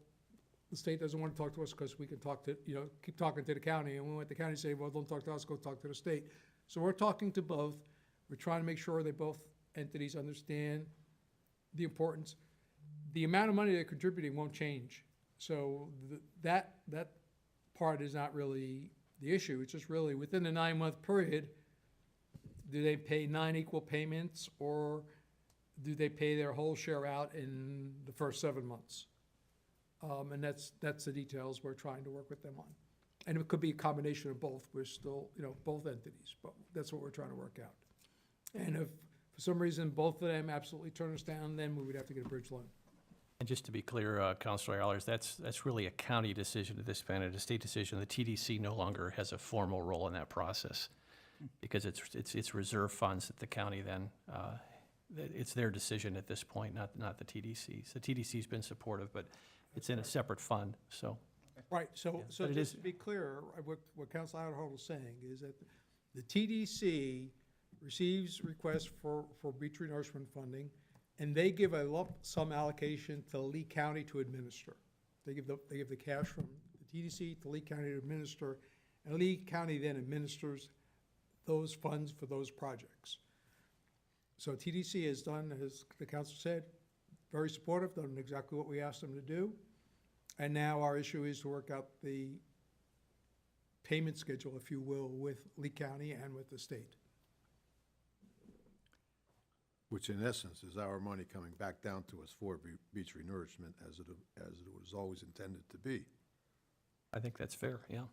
the state doesn't want to talk to us because we can talk to, you know, keep talking to the county, and we want the county to say, well, don't talk to us, go talk to the state. So we're talking to both. We're trying to make sure that both entities understand the importance. The amount of money they're contributing won't change. So that part is not really the issue. It's just really within the 9-month period, do they pay 9 equal payments, or do they pay their whole share out in the first 7 months? And that's the details we're trying to work with them on. And it could be a combination of both. We're still, you know, both entities, but that's what we're trying to work out. And if for some reason both of them absolutely turn us down, then we would have to get a bridge loan. And just to be clear, Counselor Allers, that's really a county decision at this point, a state decision. The TDC no longer has a formal role in that process because it's reserve funds that the county then, it's their decision at this point, not the TDC's. The TDC's been supportive, but it's in a separate fund, so. Right, so but it just is- to be clear, what Council Adderhold was saying is that the TDC receives requests for beach renourishment funding, and they give a lump sum allocation to Lee County to administer. They give the cash from the TDC to Lee County to administer, and Lee County then administers those funds for those projects. So TDC has done, as the council said, very supportive, done exactly what we asked them to do. And now our issue is to work out the payment schedule, if you will, with Lee County and with the state. Which in essence is our money coming back down to us for beach renourishment as it was always intended to be. I think that's fair, yeah.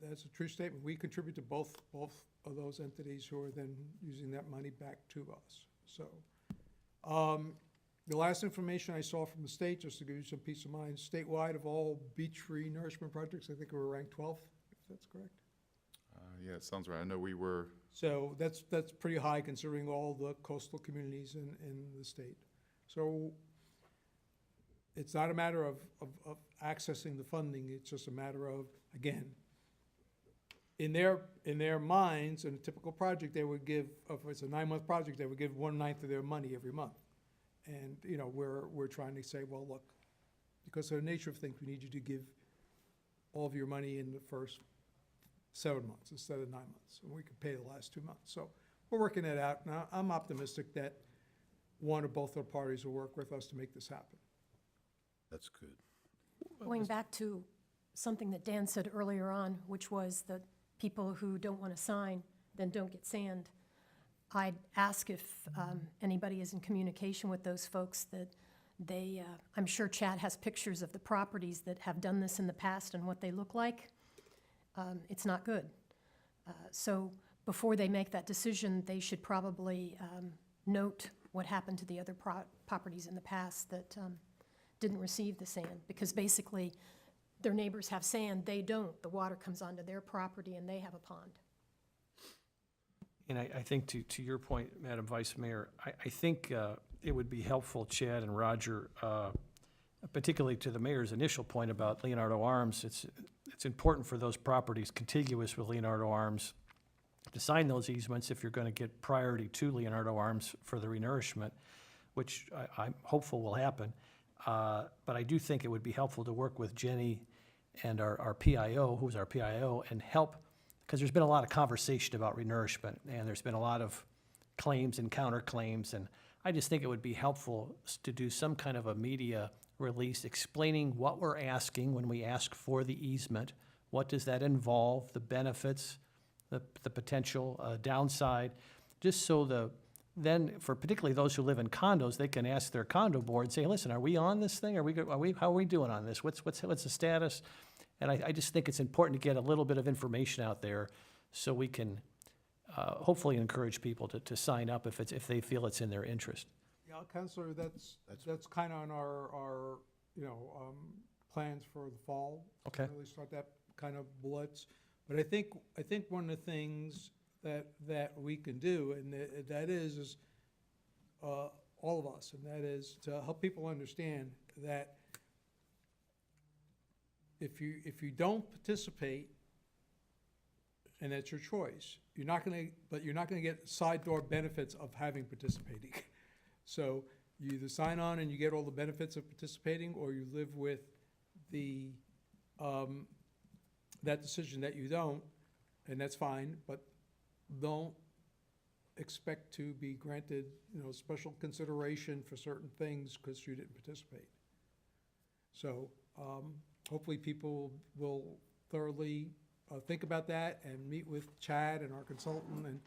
That's a true statement. We contribute to both of those entities who are then using that money back to us. So, the last information I saw from the state, just to give you some peace of mind, statewide of all beach renourishment projects, I think we were ranked 12th, if that's correct. Yeah, it sounds right. I know we were, So that's pretty high considering all the coastal communities in the state. So it's not a matter of accessing the funding, it's just a matter of, again, in their minds, in a typical project, they would give, if it's a 9-month project, they would give 1/9 of their money every month. And, you know, we're trying to say, well, look, because of the nature of things, we need you to give all of your money in the first 7 months instead of 9 months, and we can pay the last 2 months. So we're working it out, and I'm optimistic that one or both of the parties will work with us to make this happen. That's good. Going back to something that Dan said earlier on, which was that people who don't want to sign then don't get sand. I'd ask if anybody is in communication with those folks that they, I'm sure Chad has pictures of the properties that have done this in the past and what they look like. It's not good. So before they make that decision, they should probably note what happened to the other properties in the past that didn't receive the sand, because basically their neighbors have sand, they don't. The water comes onto their property and they have a pond. And I think to your point, Madam Vice Mayor, I think it would be helpful, Chad and Roger, particularly to the mayor's initial point about Leonardo Arms, it's important for those properties contiguous with Leonardo Arms to sign those easements if you're going to get priority to Leonardo Arms for the renourishment, which I'm hopeful will happen. But I do think it would be helpful to work with Jenny and our PIO, who's our PIO, and help, because there's been a lot of conversation about renourishment, and there's been a lot of claims and counterclaims, and I just think it would be helpful to do some kind of a media release explaining what we're asking when we ask for the easement. What does that involve, the benefits, the potential downside, just so then for particularly those who live in condos, they can ask their condo board and say, listen, are we on this thing? How are we doing on this? What's the status? And I just think it's important to get a little bit of information out there so we can hopefully encourage people to sign up if they feel it's in their interest. Yeah, Counselor, that's kind of on our plans for the fall. Okay. Really start that kind of bullets. But I think one of the things that we can do, and that is all of us, and that is to help people understand that if you don't participate, and that's your choice, you're not gonna get side door benefits of having participating. So you either sign on and you get all the benefits of participating, or you live with the, that decision that you don't, and that's fine, but don't expect to be granted, special consideration for certain things because you didn't participate. So, hopefully people will thoroughly think about that and meet with Chad and our consultant, and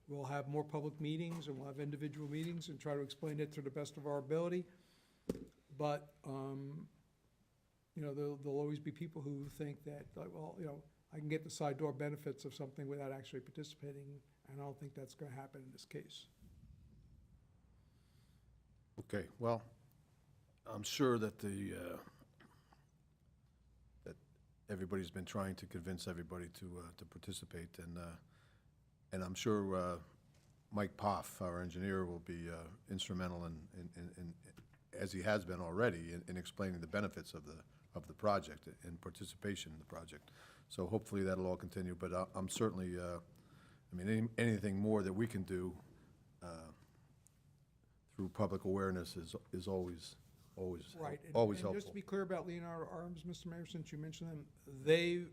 we'll have more public meetings and we'll have individual meetings and try to explain it to the best of our ability. But, there'll always be people who think that, like, well, I can get the side door benefits of something without actually participating, and I don't think that's gonna happen in this case. Okay, well, I'm sure that that everybody's been trying to convince everybody to participate, and I'm sure Mike Poff, our engineer, will be instrumental in, as he has been already, in explaining the benefits of the project and participation in the project. So hopefully that'll all continue, but I'm certainly, anything more that we can do through public awareness is always Right. And always just helpful. to be clear about Leonardo Arms, Mr. Mayor, since you mentioned them, they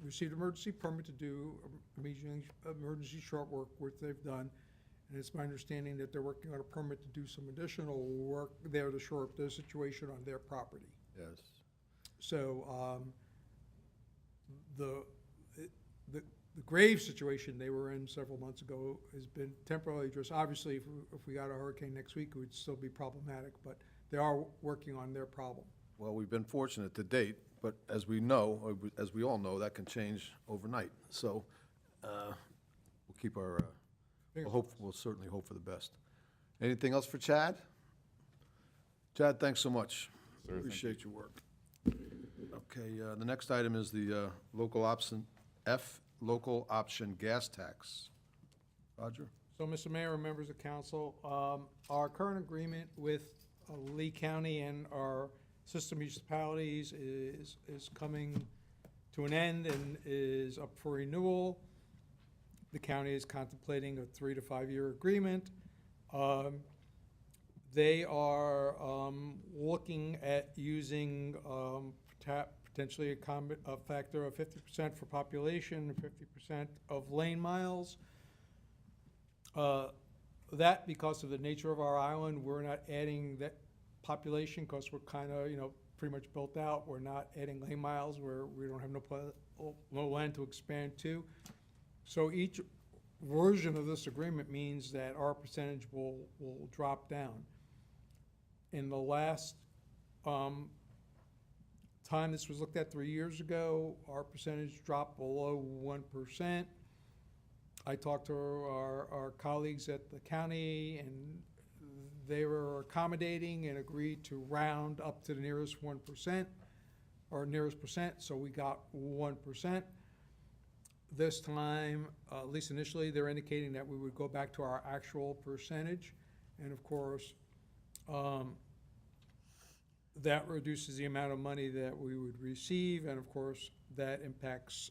received emergency permit to do emergency short work, which they've done. And it's my understanding that they're working on a permit to do some additional work there to shore up their situation on their property. Yes. So, the grave situation they were in several months ago has been temporarily addressed. Obviously, if we got a hurricane next week, it would still be problematic, but they are working on their problem. Well, we've been fortunate to date, but as we know, as we all know, that can change overnight. So we'll keep our, we'll certainly hope for the best. Anything else for Chad? Chad, thanks so much. Sir, thank Appreciate your work. Okay, the next item is the local option gas tax. Roger? So, Mr. Mayor and members of council, our current agreement with Lee County and our sister municipalities is coming to an end and is up for renewal. The county is contemplating a 3 to 5 year agreement. They are looking at using potentially a factor of 50% for population and 50% of lane miles. That, because of the nature of our island, we're not adding that population because we're kind of, pretty much built out. We're not adding lane miles where we don't have no land to expand to. So each version of this agreement means that our percentage will drop down. In the last time this was looked at 3 years ago, our percentage dropped below 1%. I talked to our colleagues at the county, and they were accommodating and agreed to round up to the nearest 1%, or nearest percent, so we got 1%. This time, at least initially, they're indicating that we would go back to our actual percentage, and of course, that reduces the amount of money that we would receive, and of course, that impacts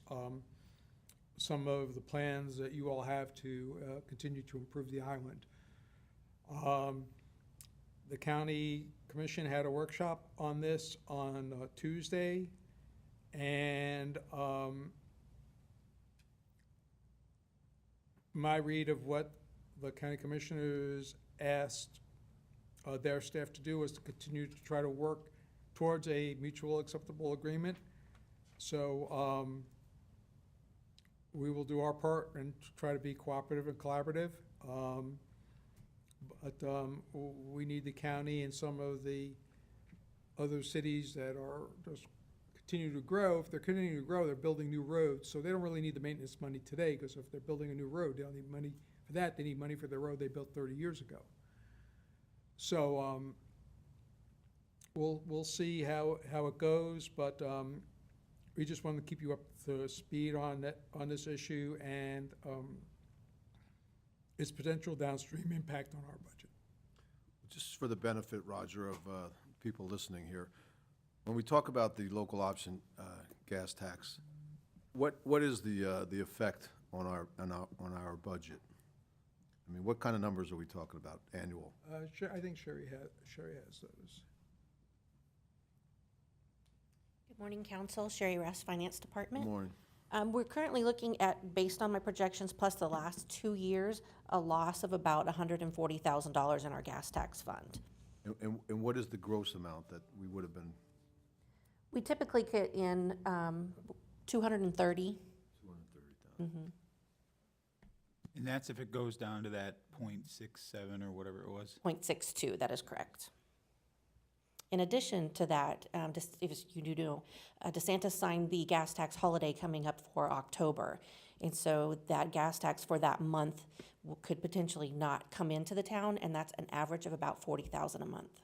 some of the plans that you all have to continue to improve the island. The county commission had a workshop on this on Tuesday, and my read of what the county commissioners asked their staff to do was to continue to try to work towards a mutual acceptable agreement. So we will do our part and try to be cooperative and collaborative. But we need the county and some of the other cities that are just continue to grow. If they're continuing to grow, they're building new roads, so they don't really need the maintenance money today, because if they're building a new road, they don't need money for that. They need money for the road they built 30 years ago. So we'll see how it goes, but we just wanted to keep you up the speed on that, on this issue and its potential downstream impact on our budget. Just for the benefit, Roger, of people listening here, when we talk about the local option gas tax, what is the effect on our budget? I mean, what kind of numbers are we talking about, annual? I think Sherry has those. Good morning, Council. Sherry Rass, Finance Good Department. morning. We're currently looking at, based on my projections plus the last 2 years, a loss of about $140,000 in our gas tax fund. And what is the gross amount that we would have been? We typically get in 230. 230,000. And that's if it goes down to that 0.67 or whatever it was. 0.62, that is correct. In addition to that, if you do know, DeSantis signed the gas tax holiday coming up for October. And so that gas tax for that month could potentially not come into the town, and that's an average of about $40,000 a month.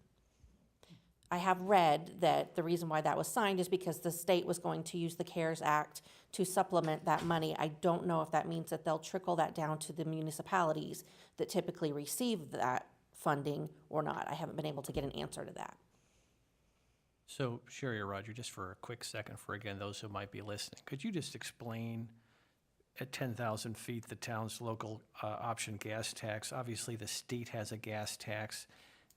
I have read that the reason why that was signed is because the state was going to use the CARES Act to supplement that money. I don't know if that means that they'll trickle that down to the municipalities that typically receive that funding or not. I haven't been able to get an answer to that. So Sherry or Roger, just for a quick second, for again, those who might be listening, could you just explain at 10,000 feet, the town's local option gas tax? Obviously, the state has a gas tax.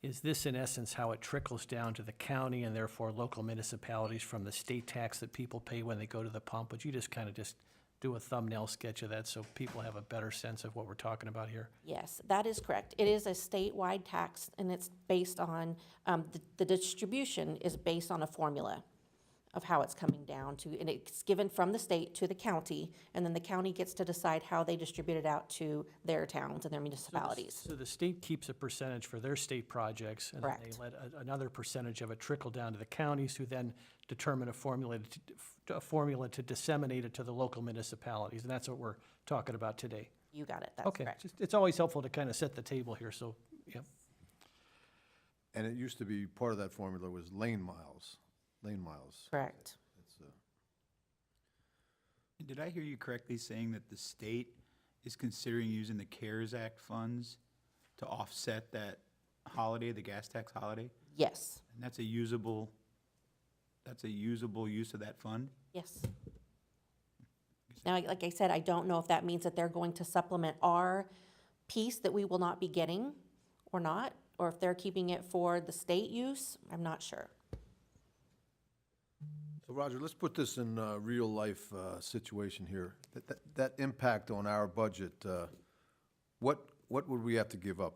Is this in essence how it trickles down to the county and therefore local municipalities from the state tax that people pay when they go to the pump? Would you just kind of just do a thumbnail sketch of that so people have a better sense of what we're talking about here? Yes, that is correct. It is a statewide tax, and it's based on, the distribution is based on a formula of how it's coming down to, and it's given from the state to the county, and then the county gets to decide how they distribute it out to their towns and their municipalities. So the state keeps a percentage for their state projects, and then they Correct. let another percentage of it trickle down to the counties, who then determine a formula to disseminate it to the local municipalities, and that's what we're talking about today. You got it, that's Okay, correct. it's always helpful to kind of set the table here, so, yeah. And it used to be, part of that formula was lane miles. Correct. It's, Did I hear you correctly saying that the state is considering using the CARES Act funds to offset that holiday, the gas tax holiday? Yes, And that's a usable use of that fund? yes. Now, like I said, I don't know if that means that they're going to supplement our piece that we will not be getting or not, or if they're keeping it for the state use, I'm not sure. So Roger, let's put this in a real-life situation here. That impact on our budget, what would we have to give up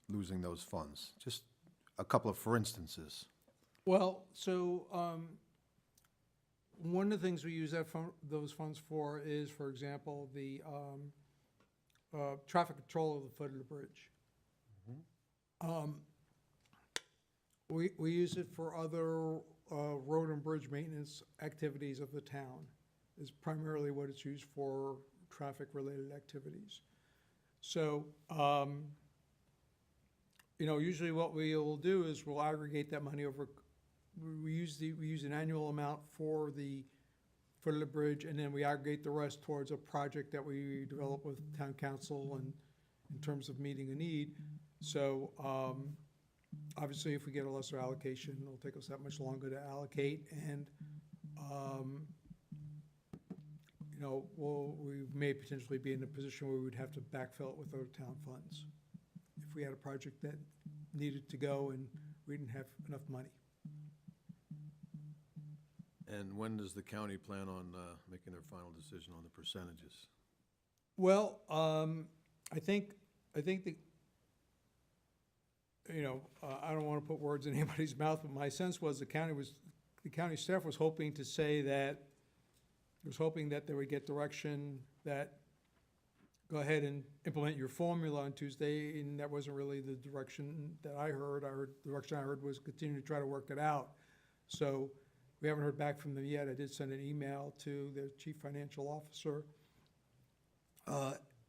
losing those funds? Just a couple of for instances. Well, so, one of the things we use those funds for is, for example, the, traffic control of the foot of the bridge. We use it for other, road and bridge maintenance activities of the town, is primarily what it's used for, traffic-related activities. So, usually what we'll do is we'll aggregate that money over, we use an annual amount for the foot of the bridge, and then we aggregate the rest towards a project that we develop with town council and in terms of meeting a need. So, obviously, if we get a lesser allocation, it'll take us that much longer to allocate, and, we may potentially be in a position where we would have to backfill it with other town funds if we had a project that needed to go and we didn't have enough money. And when does the county plan on making their final decision on the percentages? Well, I think that, I don't want to put words in anybody's mouth, but my sense was the county staff was hoping to say that, they would get direction that, go ahead and implement your formula on Tuesday, and that wasn't really the direction that I heard. The direction I heard was continue to try to work it out. So we haven't heard back from them yet. I did send an email to their chief financial officer,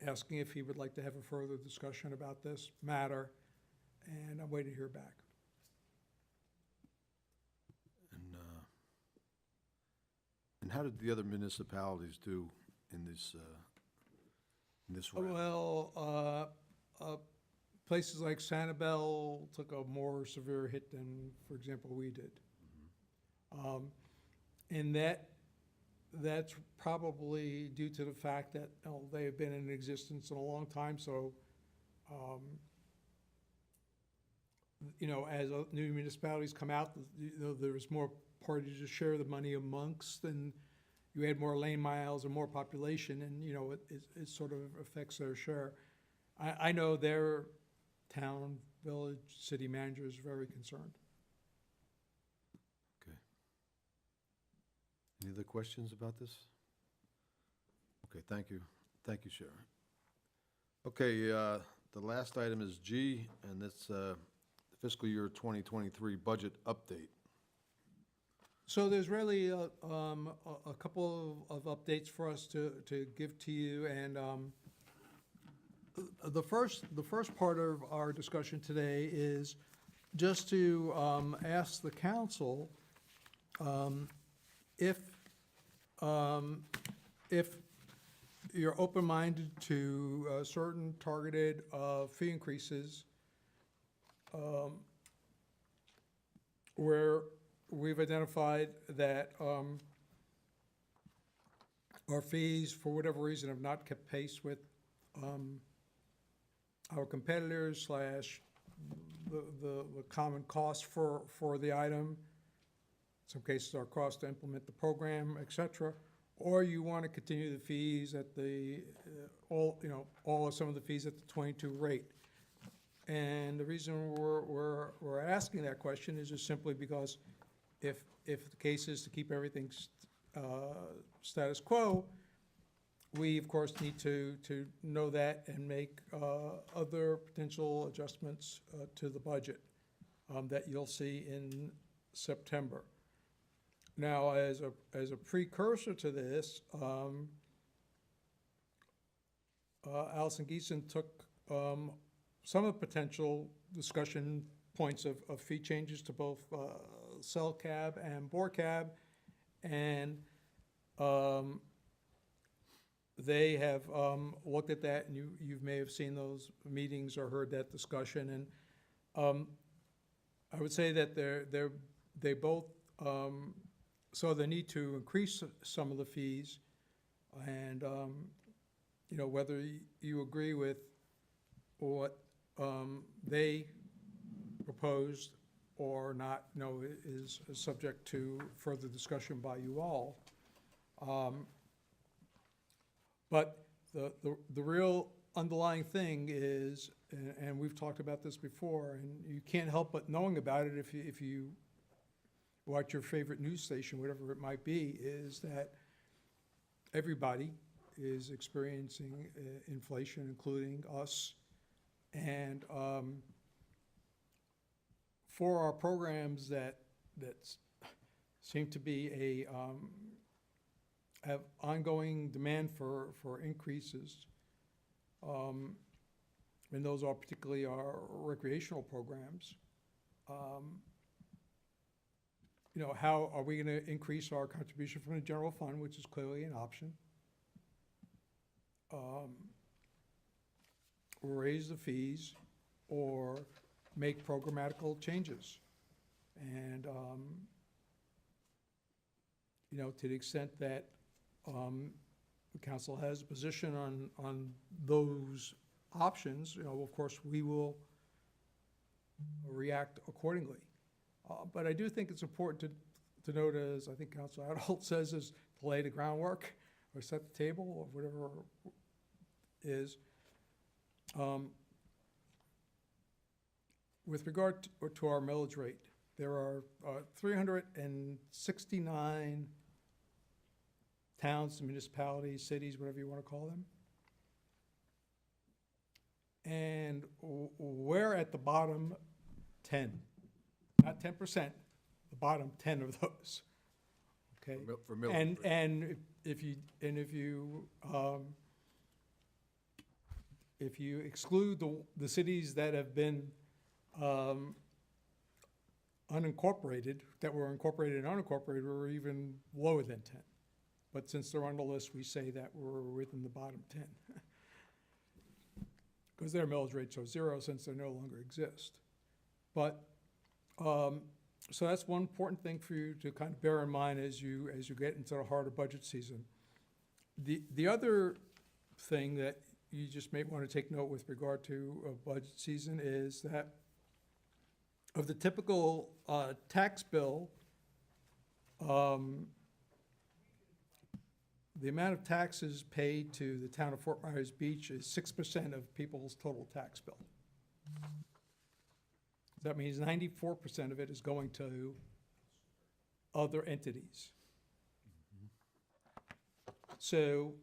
asking if he would like to have a further discussion about this matter, and I'm waiting to hear back. And how did the other municipalities do in this round? Well, places like Sanibel took a more severe hit than, for example, we did. And that's probably due to the fact that, they have been in existence in a long time, so, as new municipalities come out, there's more parties to share the money amongst, and you add more lane miles and more population, and, it sort of affects their share. I know their town, village, city manager is very concerned. Okay. Any other questions about this? Okay, thank you. Thank you, Sharon. Okay, the last item is G, and that's the fiscal year 2023 budget update. So there's really a couple of updates for us to give to you, and the first part of our discussion today is just to ask the council if you're open-minded to certain targeted fee increases where we've identified that our fees, for whatever reason, have not kept pace with our competitors slash the common cost for the item. In some cases, our cost to implement the program, et cetera. Or you want to continue the fees at all of some of the fees at the 22 rate. And the reason we're asking that question is just simply because if the case is to keep everything status quo, we, of course, need to know that and make other potential adjustments to the budget that you'll see in September. Now, as a precursor to this, Allison Geeson took some of the potential discussion points of fee changes to both cell cab and bore cab, and they have looked at that, and you may have seen those meetings or heard that discussion, and I would say that they both saw the need to increase some of the fees, and whether you agree with what they proposed or not, is subject to further discussion by you all. But the real underlying thing is, and we've talked about this before, and you can't help but knowing about it if you watch your favorite news station, whatever it might be, is that everybody is experiencing inflation, including us. And for our programs that seem to be have ongoing demand for increases, and those are particularly our recreational programs, how are we going to increase our contribution from the general fund, which is clearly an option? Raise the fees or make programmatical changes. And, to the extent that the council has a position on those options, of course, we will react accordingly. But I do think it's important to note, as I think Councilor Adult says, is to lay the groundwork or set the table or whatever is. With regard to our millage rate, there are 369 towns, municipalities, cities, whatever you want to call them. And we're at the bottom 10, not 10%, the bottom 10 of those. Okay. For millage rate. And if you exclude the cities that have been unincorporated, that were incorporated and unincorporated, we're even lower than 10. But since they're on the list, we say that we're within the bottom 10. Because their millage rates are zero since they no longer exist. But, so that's one important thing for you to kind of bear in mind as you get into the heart of budget season. The other thing that you just may want to take note with regard to budget season is that of the typical tax bill, the amount of taxes paid to the town of Fort Myers Beach is 6% of people's total tax bill. That means 94% of it is going to other entities. So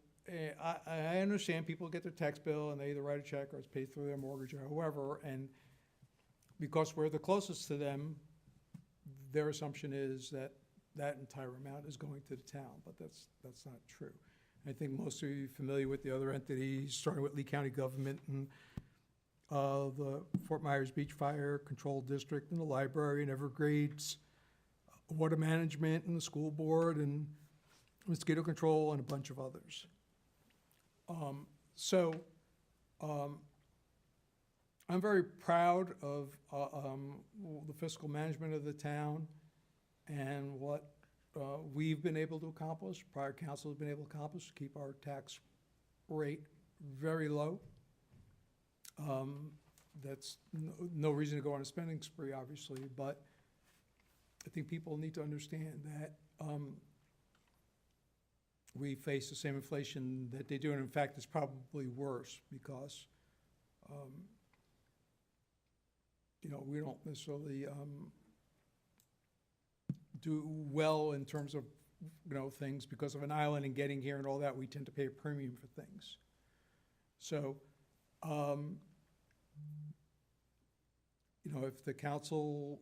I understand people get their tax bill and they either write a check or it's paid through their mortgage or however, and because we're the closest to them, their assumption is that that entire amount is going to the town, but that's not true. I think most of you are familiar with the other entities, starting with Lee County government and the Fort Myers Beach Fire Control District and the library and Everglades, water management and the school board and mosquito control and a bunch of others. I'm very proud of the fiscal management of the town and what we've been able to accomplish, prior council has been able to accomplish, to keep our tax rate very low. That's no reason to go on a spending spree, obviously, but I think people need to understand that we face the same inflation that they do, and in fact, it's probably worse because, we don't necessarily do well in terms of, things because of an island and getting here and all that. We tend to pay a premium for things. So, if the council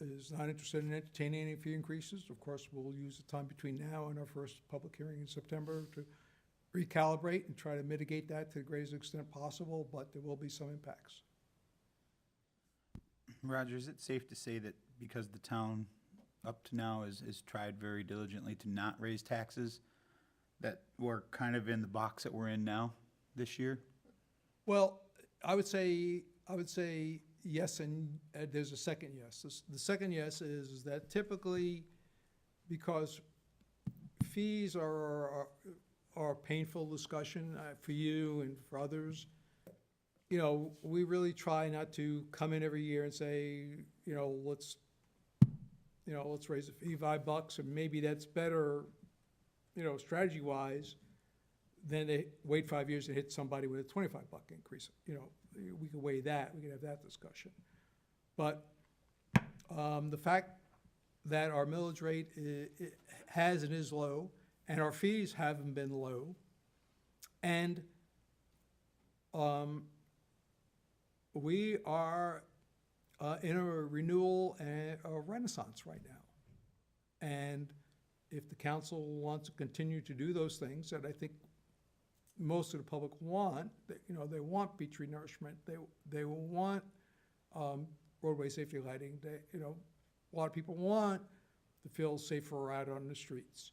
is not interested in entertaining any fee increases, of course, we'll use the time between now and our first public hearing in September to recalibrate and try to mitigate that to the greatest extent possible, but there will be some impacts. Roger, is it safe to say that because the town up to now has tried very diligently to not raise taxes, that we're kind of in the box that we're in now this year? Well, I would say yes, and there's a second yes. The second yes is that typically, because fees are a painful discussion for you and for others, we really try not to come in every year and say, let's raise the fee $5, and maybe that's better, strategy-wise, than they wait 5 years and hit somebody with a $25 increase. We can weigh that, we can have that discussion. But the fact that our millage rate has and is low, and our fees haven't been low, and we are in a renewal and a renaissance right now. And if the council wants to continue to do those things that I think most of the public want, they want beach renourishment, they want roadway safety lighting, a lot of people want to feel safer out on the streets.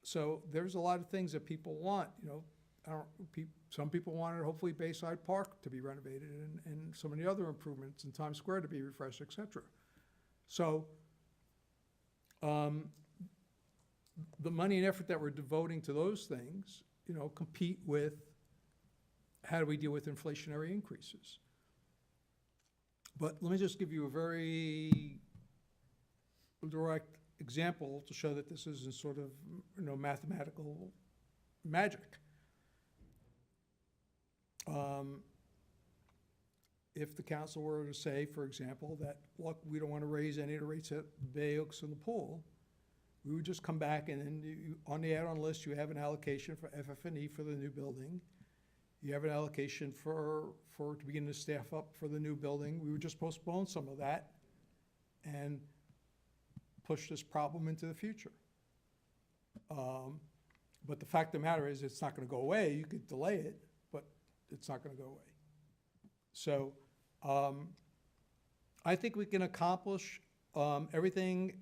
So there's a lot of things that people want, some people wanted hopefully Bayside Park to be renovated and so many other improvements in Times Square to be refreshed, et cetera. So the money and effort that we're devoting to those things, compete with how do we deal with inflationary increases. But let me just give you a very direct example to show that this isn't sort of, mathematical magic. If the council were to say, for example, that, look, we don't want to raise any of the rates at Bay Oaks and the pool, we would just come back and then on the add-on list, you have an allocation for FF&E for the new building. You have an allocation for to begin to staff up for the new building. We would just postpone some of that and push this problem into the future. But the fact of the matter is, it's not going to go away. You could delay it, but it's not going to go away. So I think we can accomplish everything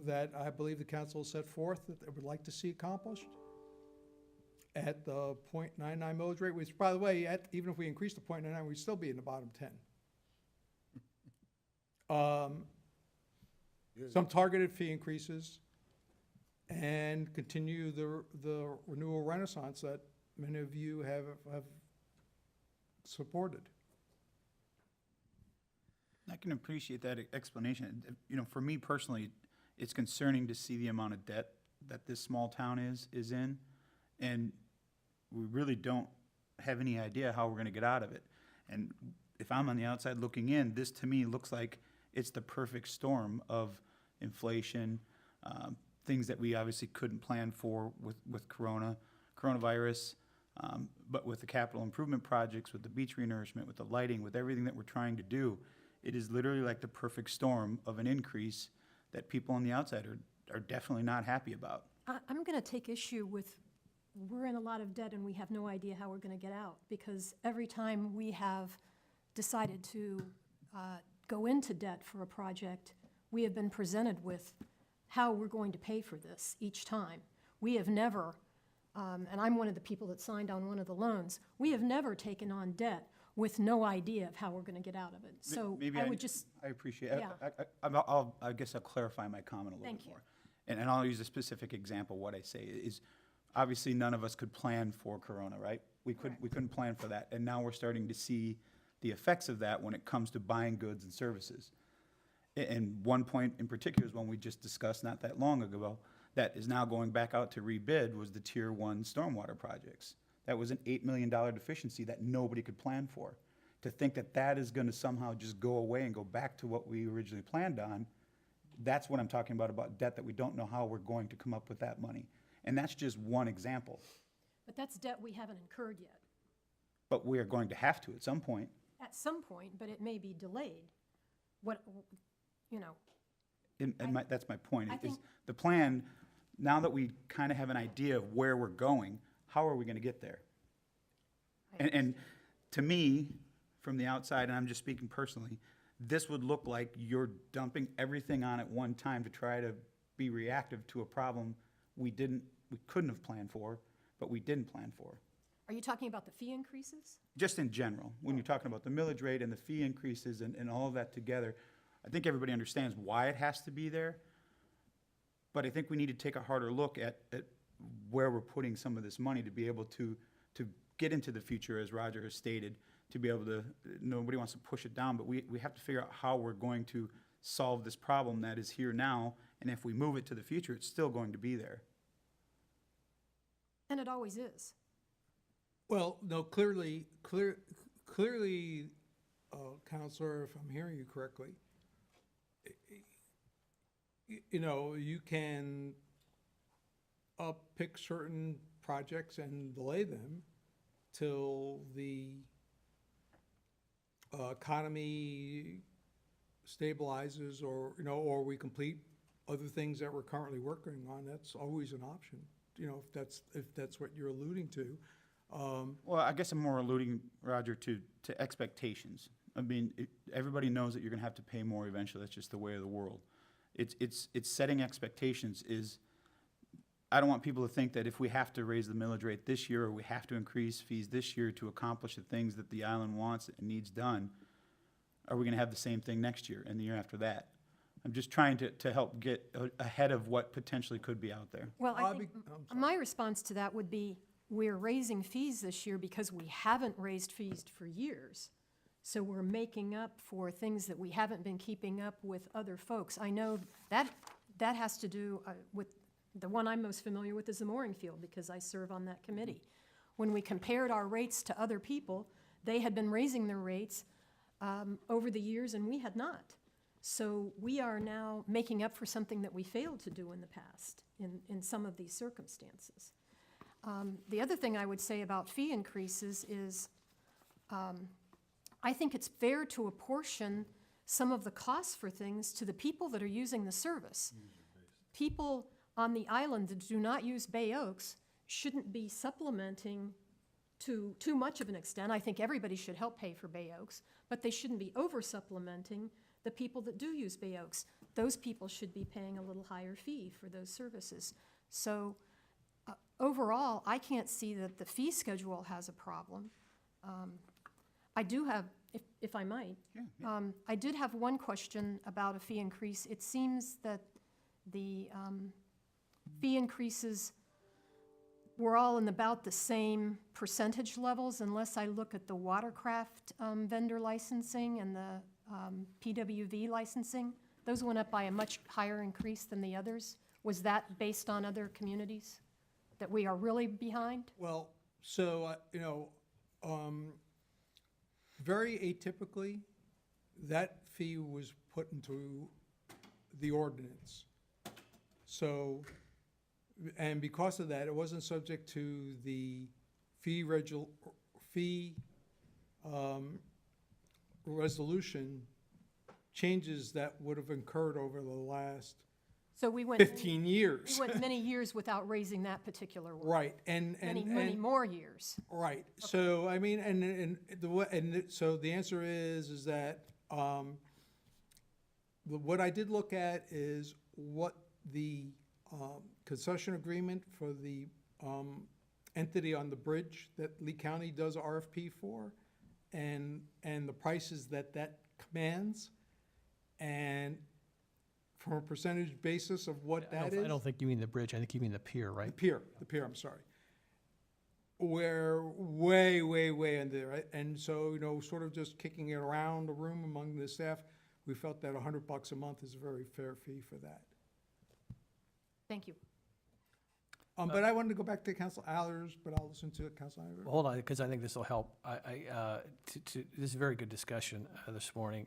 that I believe the council set forth that they would like to see accomplished at the .99 millage rate, which, by the way, even if we increase to .99, we'd still be in the bottom 10. Some targeted fee increases, and continue the renewal renaissance that many of you have supported. I can appreciate that explanation. You know, for me personally, it's concerning to see the amount of debt that this small town is in, and we really don't have any idea how we're gonna get out of it. And if I'm on the outside looking in, this to me looks like it's the perfect storm of inflation, things that we obviously couldn't plan for with coronavirus, but with the capital improvement projects, with the beach renourishment, with the lighting, with everything that we're trying to do, it is literally like the perfect storm of an increase that people on the outside are definitely not happy about. I'm going to take issue with, we're in a lot of debt and we have no idea how we're going to get out, because every time we have decided to go into debt for a project, we have been presented with how we're going to pay for this each time. We have never, and I'm one of the people that signed on one of the loans, we have never taken on debt with no idea of how we're going to get out of it. So Maybe I would just, I appreciate it. Yeah. I guess I'll clarify my comment a little Thank bit you. more. And I'll use a specific example. What I say is, obviously, none of us could plan for Corona, right? We couldn't plan for that. And now we're starting to see the effects of that when it comes to buying goods and services. And one point in particular is one we just discussed not that long ago, that is now going back out to rebid, was the Tier 1 stormwater projects. That was an $8 million deficiency that nobody could plan for. To think that that is gonna somehow just go away and go back to what we originally planned on, that's what I'm talking about debt that we don't know how we're going to come up with that money. And that's just one example. but that's debt we haven't incurred yet. But we are going to have to at some point. At some point, but it may be delayed. What, you know, That's my point, I is think- the plan, now that we kind of have an idea of where we're going, how are we gonna get there? And to me, from the outside, and I'm just speaking personally, this would look like you're dumping everything on at one time to try to be reactive to a problem we couldn't have planned for, but we didn't plan for. are you talking about the fee increases? Just in general, when you're talking about the millage rate and the fee increases and all of that together, I think everybody understands why it has to be there. But I think we need to take a harder look at where we're putting some of this money to be able to get into the future, as Roger has stated, to be able to, nobody wants to push it down, but we have to figure out how we're going to solve this problem that is here now, and if we move it to the future, it's still going to be there. And it always is. Well, no, clearly, Counselor, if I'm hearing you correctly, you know, you can pick certain projects and delay them till the economy stabilizes, or, you know, or we complete other things that we're currently working on. That's always an option, you know, if that's what you're alluding to. Well, I guess I'm more alluding, Roger, to expectations. I mean, everybody knows that you're gonna have to pay more eventually. That's just the way of the world. It's setting expectations is, I don't want people to think that if we have to raise the millage rate this year, or we have to increase fees this year to accomplish the things that the island wants and needs done, are we gonna have the same thing next year and the year after that? I'm just trying to help get ahead of what potentially could be out there. Well, I Bobby, think I'm sorry. my response to that would be, we're raising fees this year because we haven't raised fees for years. So we're making up for things that we haven't been keeping up with other folks. I know that has to do with, the one I'm most familiar with is the mooring field, because I serve on that committee. When we compared our rates to other people, they had been raising their rates over the years, and we had not. So we are now making up for something that we failed to do in the past in some of these circumstances. The other thing I would say about fee increases is, I think it's fair to apportion some of the costs for things to the people that are using the service. People on the island that do not use Bay Oaks shouldn't be supplementing to too much of an extent. I think everybody should help pay for Bay Oaks, but they shouldn't be over supplementing the people that do use Bay Oaks, those people should be paying a little higher fee for those services. So overall, I can't see that the fee schedule has a problem. I do have, if I might, I did have one question about a fee increase. It seems that the fee increases were all in about the same percentage levels, unless I look at the watercraft vendor licensing and the PWV licensing. Those went up by a much higher increase than the others. Was that based on other communities that we are really behind? Well, so, very atypically, that fee was put into the ordinance. So, and because of that, it wasn't subject to the fee resolution changes that would have occurred over the last So we went. 15 years. We went many years without raising that particular one. Right, and. Many more years. Right, so, I mean, so the answer is that, what I did look at is what the, concession agreement for the, entity on the bridge that Lee County does RFP for, and the prices that commands, and from a percentage basis of what that is. I don't think you mean the bridge, I think you mean the pier, right? The pier, I'm sorry. We're way, way, way under there, right? And so, sort of just kicking it around the room among the staff, we felt that $100 a month is a very fair fee for that. Thank you. But I wanted to go back to Council Allers, but I'll listen to Council Allers. Hold on, because I think this will help. This is a very good discussion this morning.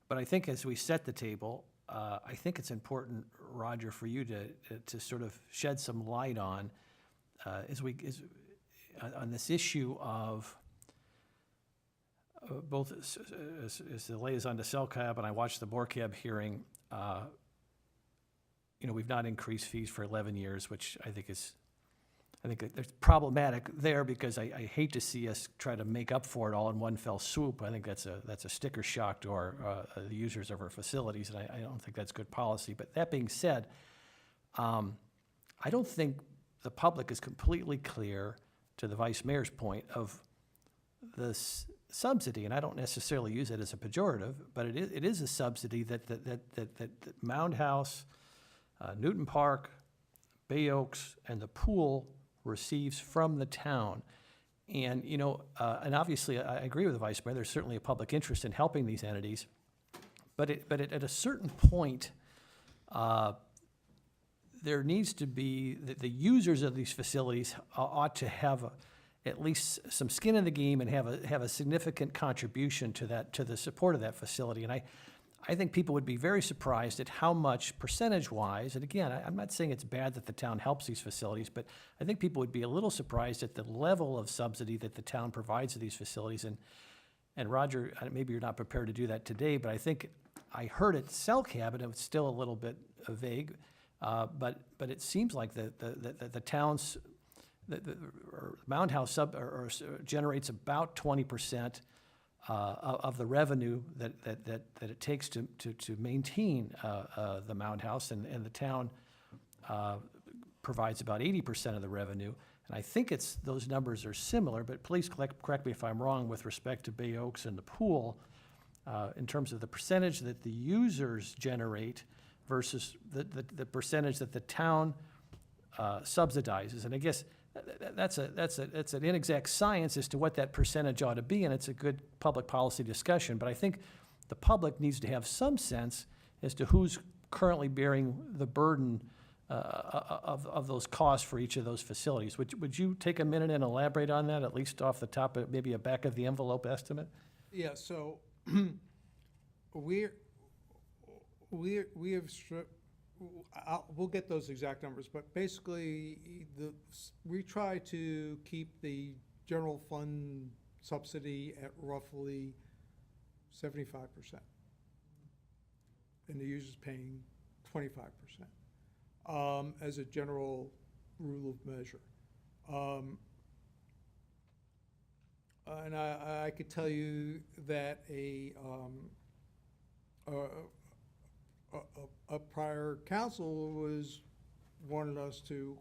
But I think as we set the table, I think it's important, Roger, for you to sort of shed some light on, on this issue of both as the liaison to CellCab, and I watched the BORCAB hearing, we've not increased fees for 11 years, which I think it's problematic there, because I hate to see us try to make up for it all in one fell swoop. I think that's a sticker shock to the users of our facilities, and I don't think that's good policy. But that being said, I don't think the public is completely clear, to the Vice Mayor's point, of the subsidy, and I don't necessarily use it as a pejorative, but it is a subsidy that Mound House, Newton Park, Bay Oaks, and the pool receives from the town. And, and obviously, I agree with the Vice Mayor, there's certainly a public interest in helping these entities. But at a certain point, there needs to be, the users of these facilities ought to have at least some skin in the game and have a significant contribution to the support of that facility. And I think people would be very surprised at how much percentage-wise, and again, I'm not saying it's bad that the town helps these facilities, but I think people would be a little surprised at the level of subsidy that the town provides to these facilities. And Roger, maybe you're not prepared to do that today, but I think I heard at CellCab, and it's still a little bit vague, but it seems like the town's, or Mound House generates about 20% of the revenue that it takes to maintain the Mound House, and the town provides about 80% of the revenue. And I think those numbers are similar, but please correct me if I'm wrong with respect to Bay Oaks and the pool, in terms of the percentage that the users generate versus the percentage that the town subsidizes. And I guess that's an inexact science as to what that percentage ought to be, and it's a good public policy discussion. But I think the public needs to have some sense as to who's currently bearing the burden of those costs for each of those facilities. Would you take a minute and elaborate on that, at least off the top of maybe a back of the envelope estimate? Yeah, so we have we'll get those exact numbers, but basically, we try to keep the general fund subsidy at roughly 75%, and the user's paying 25%, as a general rule of measure. And I could tell you that a a prior council wanted us to,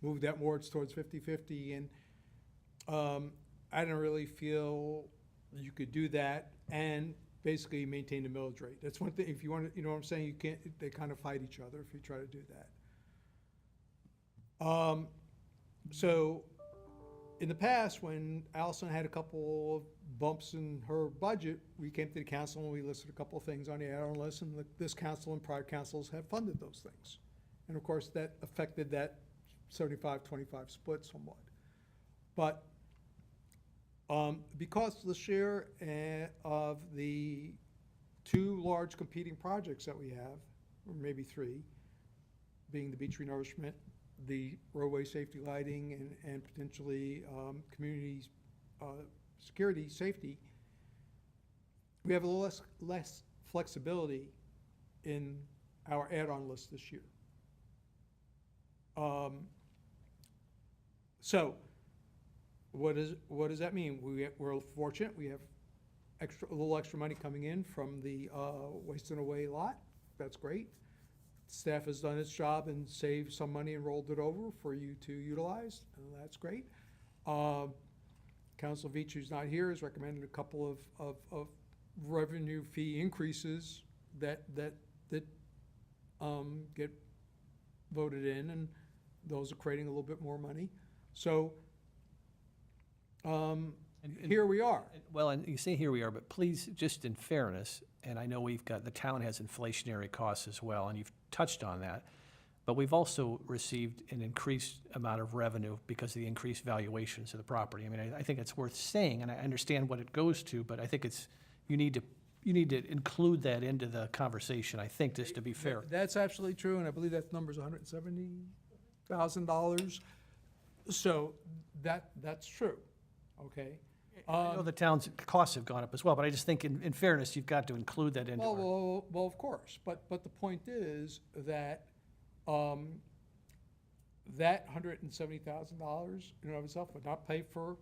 move that more towards 50/50, and I didn't really feel you could do that and basically maintain the millage rate. That's one thing, if you want to, you know what I'm saying, you can't, they kind of fight each other if you try to do that. So, in the past, when Allison had a couple of bumps in her budget, we came to the council and we listed a couple of things on the add-on list, and this council and prior councils have funded those things. And of course, that affected that 75-25 split somewhat. But because the share of the two large competing projects that we have, or maybe three, being the beach renourishment, the roadway safety lighting, and potentially community security, safety, we have a little less flexibility in our add-on list this year. So, what does that mean? We're fortunate, we have a little extra money coming in from the Wasting Away lot. That's great. Staff has done its job and saved some money and rolled it over for you to utilize, and that's great. Council Veach, who's not here, has recommended a couple of revenue fee increases that get voted in, and those are creating a little bit more money. So, here we are. Well, and you say here we are, but please, just in fairness, and I know the town has inflationary costs as well, and you've touched on that, but we've also received an increased amount of revenue because of the increased valuations of the property. I mean, I think it's worth saying, and I understand what it goes to, but I think you need to include that into the conversation, I think, just to be fair. That's absolutely true, and I believe that number's $170,000. So that's true, okay? I know the town's costs have gone up as well, but I just think in fairness, you've got to include that into our. Well, of course, but the point is that, that $170,000 in and of itself would not pay for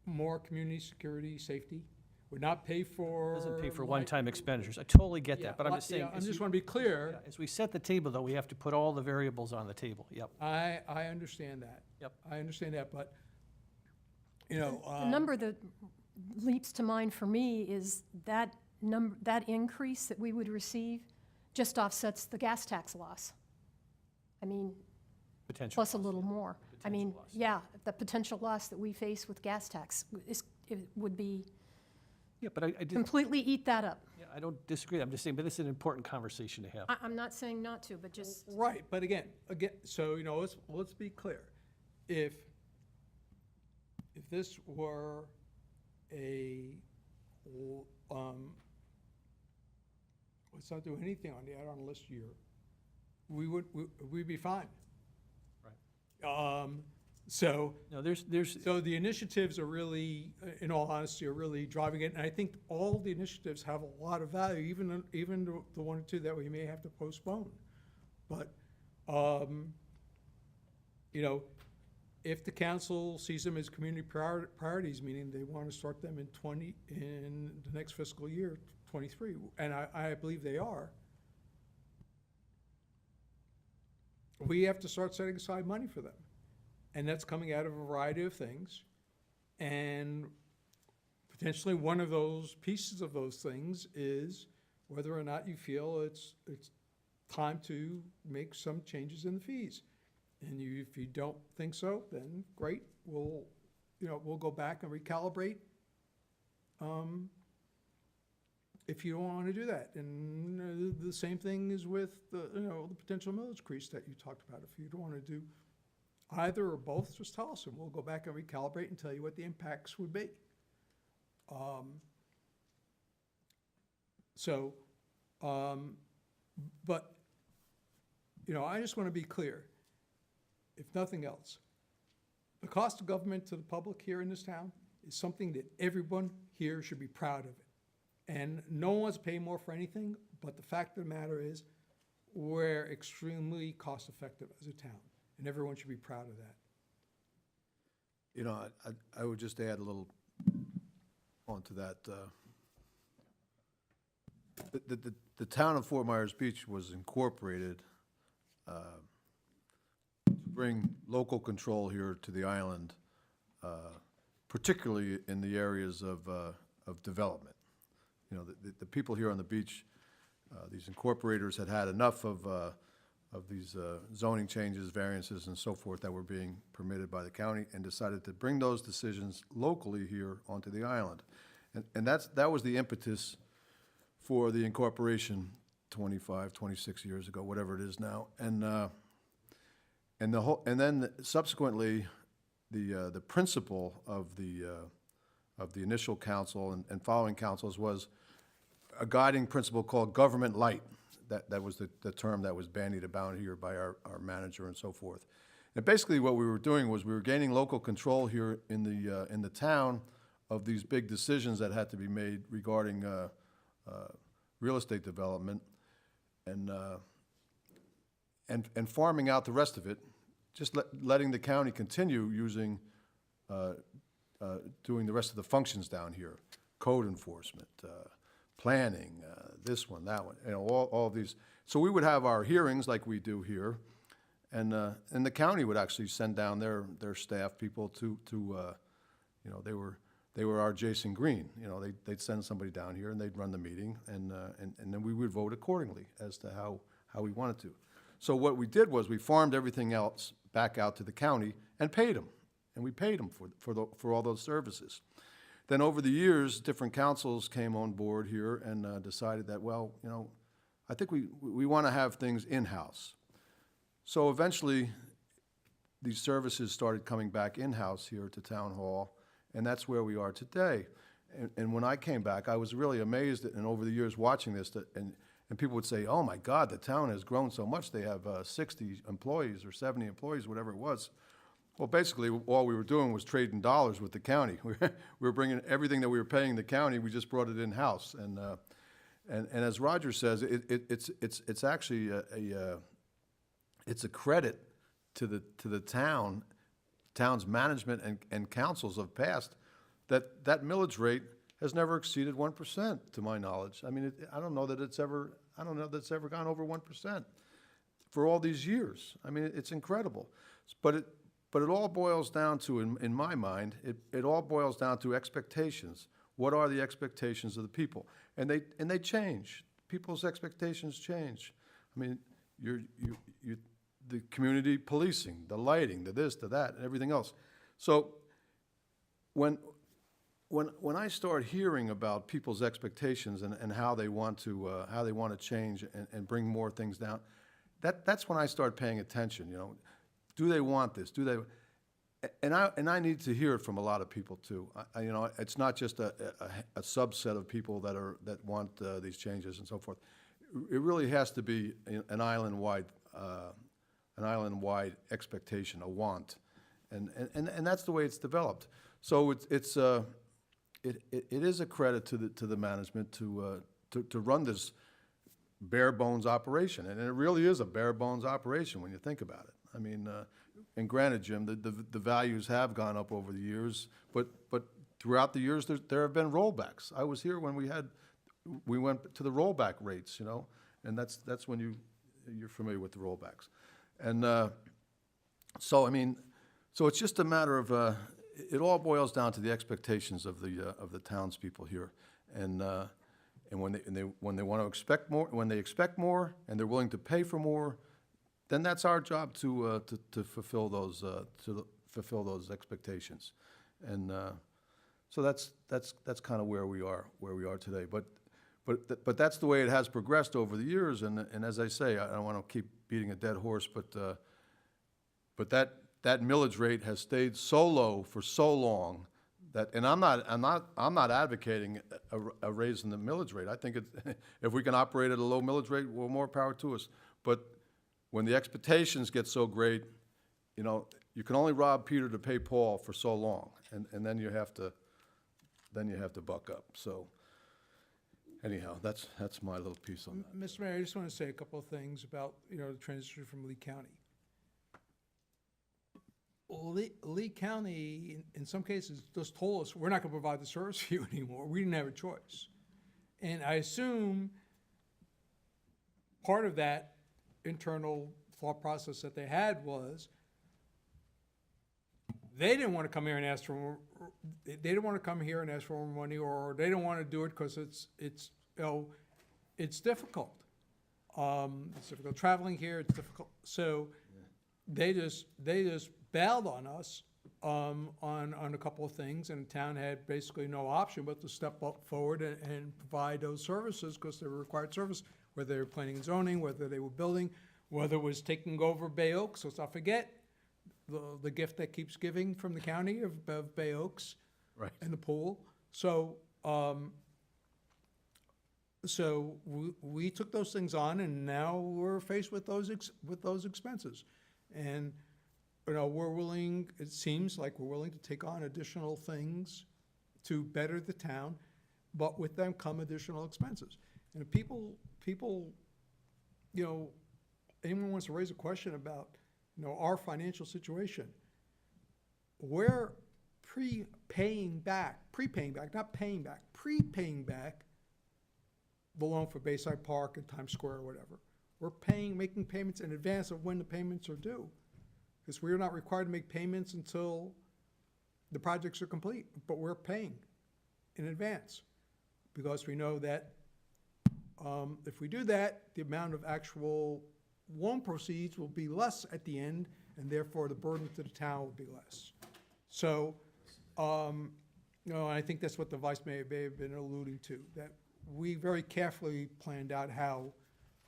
more community security, safety, would not pay for. Doesn't pay for light- one-time expenditures. I totally get Yeah, that, but I'm just saying. I just want to be clear, As we set the table, though, we have to put all the variables on the table. Yep. I understand that. Yep. I understand that, but, The number that leaps to mind for me is that increase that we would receive just offsets the gas tax loss. I mean, Potential. plus a little more. I mean, Potential loss. yeah, the potential loss that we face with gas tax it would be Yeah, but I did, completely eat that up. yeah, I don't disagree. I'm just saying, but this is an important conversation to have. I'm not saying not to, but just, right, but again, so, let's be clear. If this were let's not do anything on the add-on list year, we'd be fine. Right. So, No, there's, so the initiatives are really, in all honesty, are really driving it, and I think all the initiatives have a lot of value, even the one or two that we may have to postpone. But, if the council sees them as community priorities, meaning they want to start them in the next fiscal year, 23, and I believe they are, we have to start setting aside money for them. And that's coming out of a variety of things. And potentially one of those pieces of those things is whether or not you feel it's time to make some changes in the fees. And if you don't think so, then great, we'll go back and recalibrate if you don't want to do that. And the same thing is with the potential millage increase that you talked about. If you don't want to do either or both, just tell us, and we'll go back and recalibrate and tell you what the impacts would be. But, I just want to be clear. If nothing else, the cost of government to the public here in this town is something that everyone here should be proud of it. And no one wants to pay more for anything, but the fact of the matter is, we're extremely cost-effective as a town, and everyone should be proud of that. I would just add a little onto that. the town of Fort Myers Beach was incorporated to bring local control here to the island, particularly in the areas of development. You know, the people here on the beach, these incorporators had had enough of these zoning changes, variances, and so forth that were being permitted by the county, and decided to bring those decisions locally here onto the island. And that was the impetus for the incorporation 25, 26 years ago, whatever it is now. And then subsequently, the principle of the initial council and following councils was a guiding principle called government light. That was the term that was bandied about here by our manager and so forth. And basically what we were doing was we were gaining local control here in the town of these big decisions that had to be made regarding real estate development and farming out the rest of it, just letting the county continue using, doing the rest of the functions down here, code enforcement, planning, this one, that one, you know, all of these. So we would have our hearings like we do here, and the county would actually send down their staff people to you know, they were our Jason Green. You know, they'd send somebody down here and they'd run the meeting, and then we would vote accordingly as to how we wanted to. So what we did was we farmed everything else back out to the county and paid them, and we paid them for all those services. Then over the years, different councils came on board here and decided that, well, you know, I think we want to have things in-house. So eventually, these services started coming back in-house here to Town Hall, and that's where we are today. And when I came back, I was really amazed, and over the years watching this, and people would say, oh my God, the town has grown so much. They have 60 employees or 70 employees, whatever it was. Well, basically, all we were doing was trading dollars with the county. We were bringing everything that we were paying the county, we just brought it in-house. And as Roger says, it's actually it's a credit to the town's management and councils of past that millage rate has never exceeded 1%, to my knowledge. I mean, I don't know that it's ever gone over 1% for all these years. I mean, it's incredible. But it all boils down to, in my mind, it all boils down to expectations. What are the expectations of the people? And they change. People's expectations change. I mean, the community policing, the lighting, the this, the that, and everything else. So when I start hearing about people's expectations and how they want to change and bring more things down, that's when I start paying attention. You know, do they want this? Do they? And I need to hear it from a lot of people too. You know, it's not just a subset of people that want these changes and so forth. It really has to be an island-wide expectation, a want, and that's the way it's developed. So it is a credit to the management to run this bare bones operation, and it really is a bare bones operation when you think about it. I mean, and granted, Jim, the values have gone up over the years, but throughout the years there have been rollbacks. I was here when we went to the rollback rates, you know, and that's when you're familiar with the rollbacks, and so I mean, so it's just a matter of it all boils down to the expectations of the townspeople here, and when they want to expect more, when they expect more, and they're willing to pay for more, then that's our job to fulfill those expectations, and so that's kind of where we are today. But that's the way it has progressed over the years, and as I say, I don't want to keep beating a dead horse, but that millage rate has stayed so low for so long that, and I'm not advocating a raise in the millage rate. I think if we can operate at a low millage rate, well, more power to us. But when the expectations get so great, you know, you can only rob Peter to pay Paul for so long, and then you have to buck up. So anyhow, that's my little piece on that. Mr. Mayor, I just want to say a couple of things about, you know, the transition from Lee County. Lee County, in some cases, just told us, we're not going to provide the service for you anymore. We didn't have a choice. And I assume part of that internal thought process that they had was they didn't want to come here and ask for, they didn't want to come here and ask for more money, or they don't want to do it because it's, you know, it's difficult. It's difficult traveling here, it's difficult, so they just bailed on us, on a couple of things, and the town had basically no option but to step up forward and provide those services, because they were required service, whether they were planning and zoning, whether they were building, whether it was taking over Bay Oaks. Let's not forget the gift that keeps giving from the county of Bay Oaks. Right. And the pool. So, so we took those things on, and now we're faced with those expenses. And, you know, we're willing, it seems like we're willing to take on additional things to better the town, but with them come additional expenses. And if people, you know, anyone wants to raise a question about, you know, our financial situation, we're prepaying back, not paying back, prepaying back the loan for Bayside Park and Times Square or whatever. We're making payments in advance of when the payments are due, because we're not required to make payments until the projects are complete, but we're paying in advance, because we know that if we do that, the amount of actual loan proceeds will be less at the end, and therefore the burden to the town will be less. So, you know, I think that's what the vice mayor may have been alluding to, that we very carefully planned out how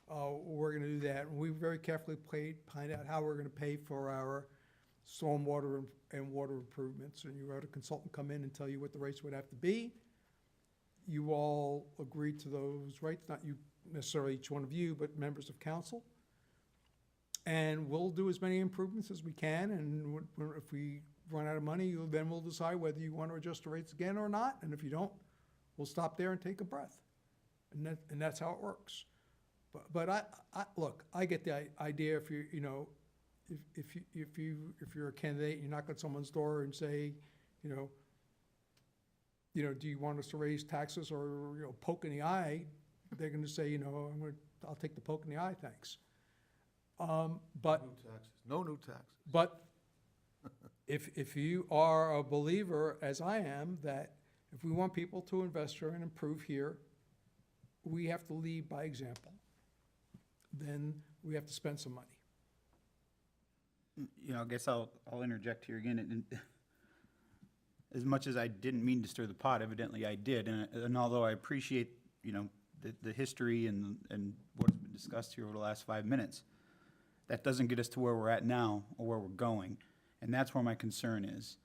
we're going to do that. And we very carefully planned out how we're going to pay for our stormwater and water improvements. And you had a consultant come in and tell you what the rates would have to be. You all agreed to those rates, not you necessarily each one of you, but members of council. And we'll do as many improvements as we can, and if we run out of money, then we'll decide whether you want to adjust the rates again or not, and if you don't, we'll stop there and take a breath. And that's how it works. But I look, I get the idea, if you, you know, if you're a candidate, you knock on someone's door and say, you know, do you want us to raise taxes or, you know, poke in the eye? They're gonna say, you know, I'll take the poke in the eye, thanks. But New taxes, no new taxes. But if you are a believer, as I am, that if we want people to invest here and improve here, we have to lead by example. Then we have to spend some money. You know, I guess I'll interject here again. And as much as I didn't mean to stir the pot, evidently I did. And although I appreciate, you know, the history and what's been discussed here over the last 5 minutes, that doesn't get us to where we're at now or where we're going. And that's where my concern is.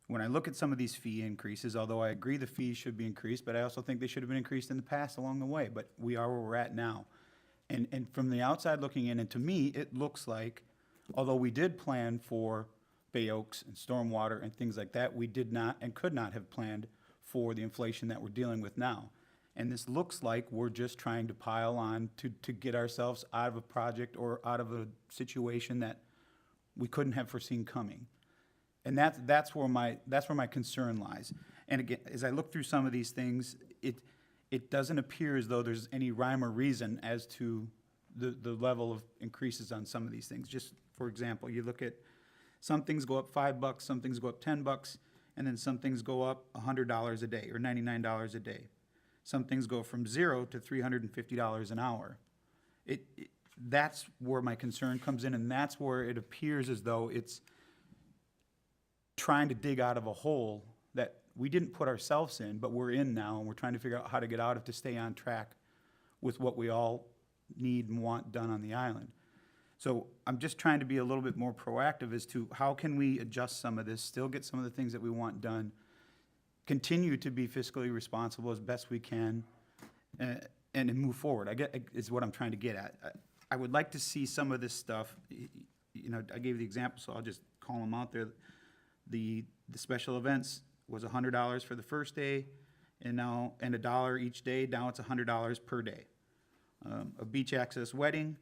When I look at some of these fee increases, although I agree the fees should be increased, but I also think they should have been increased in the past along the way, but we are where we're at now. And from the outside looking in, and to me, it looks like, although we did plan for Bay Oaks and stormwater and things like that, we did not and could not have planned for the inflation that we're dealing with now. And this looks like we're just trying to pile on to get ourselves out of a project or out of a situation that we couldn't have foreseen coming. And that's where my concern lies. And again, as I look through some of these things, it doesn't appear as though there's any rhyme or reason as to the level of increases on some of these things. Just for example, you look at some things go up $5, some things go up $10, and then some things go up $100 a day or $99 a day. Some things go from $0 to $350 an hour. That's where my concern comes in, and that's where it appears as though it's trying to dig out of a hole that we didn't put ourselves in, but we're in now, and we're trying to figure out how to get out of to stay on track with what we all need and want done on the island. So I'm just trying to be a little bit more proactive as to how can we adjust some of this, still get some of the things that we want done, continue to be fiscally responsible as best we can, and move forward. Is what I'm trying to get at. I would like to see some of this stuff, you know, I gave the example, so I'll just call them out there. The special events was $100 for the first day, and $1 each day. Now it's $100 per day. A beach access wedding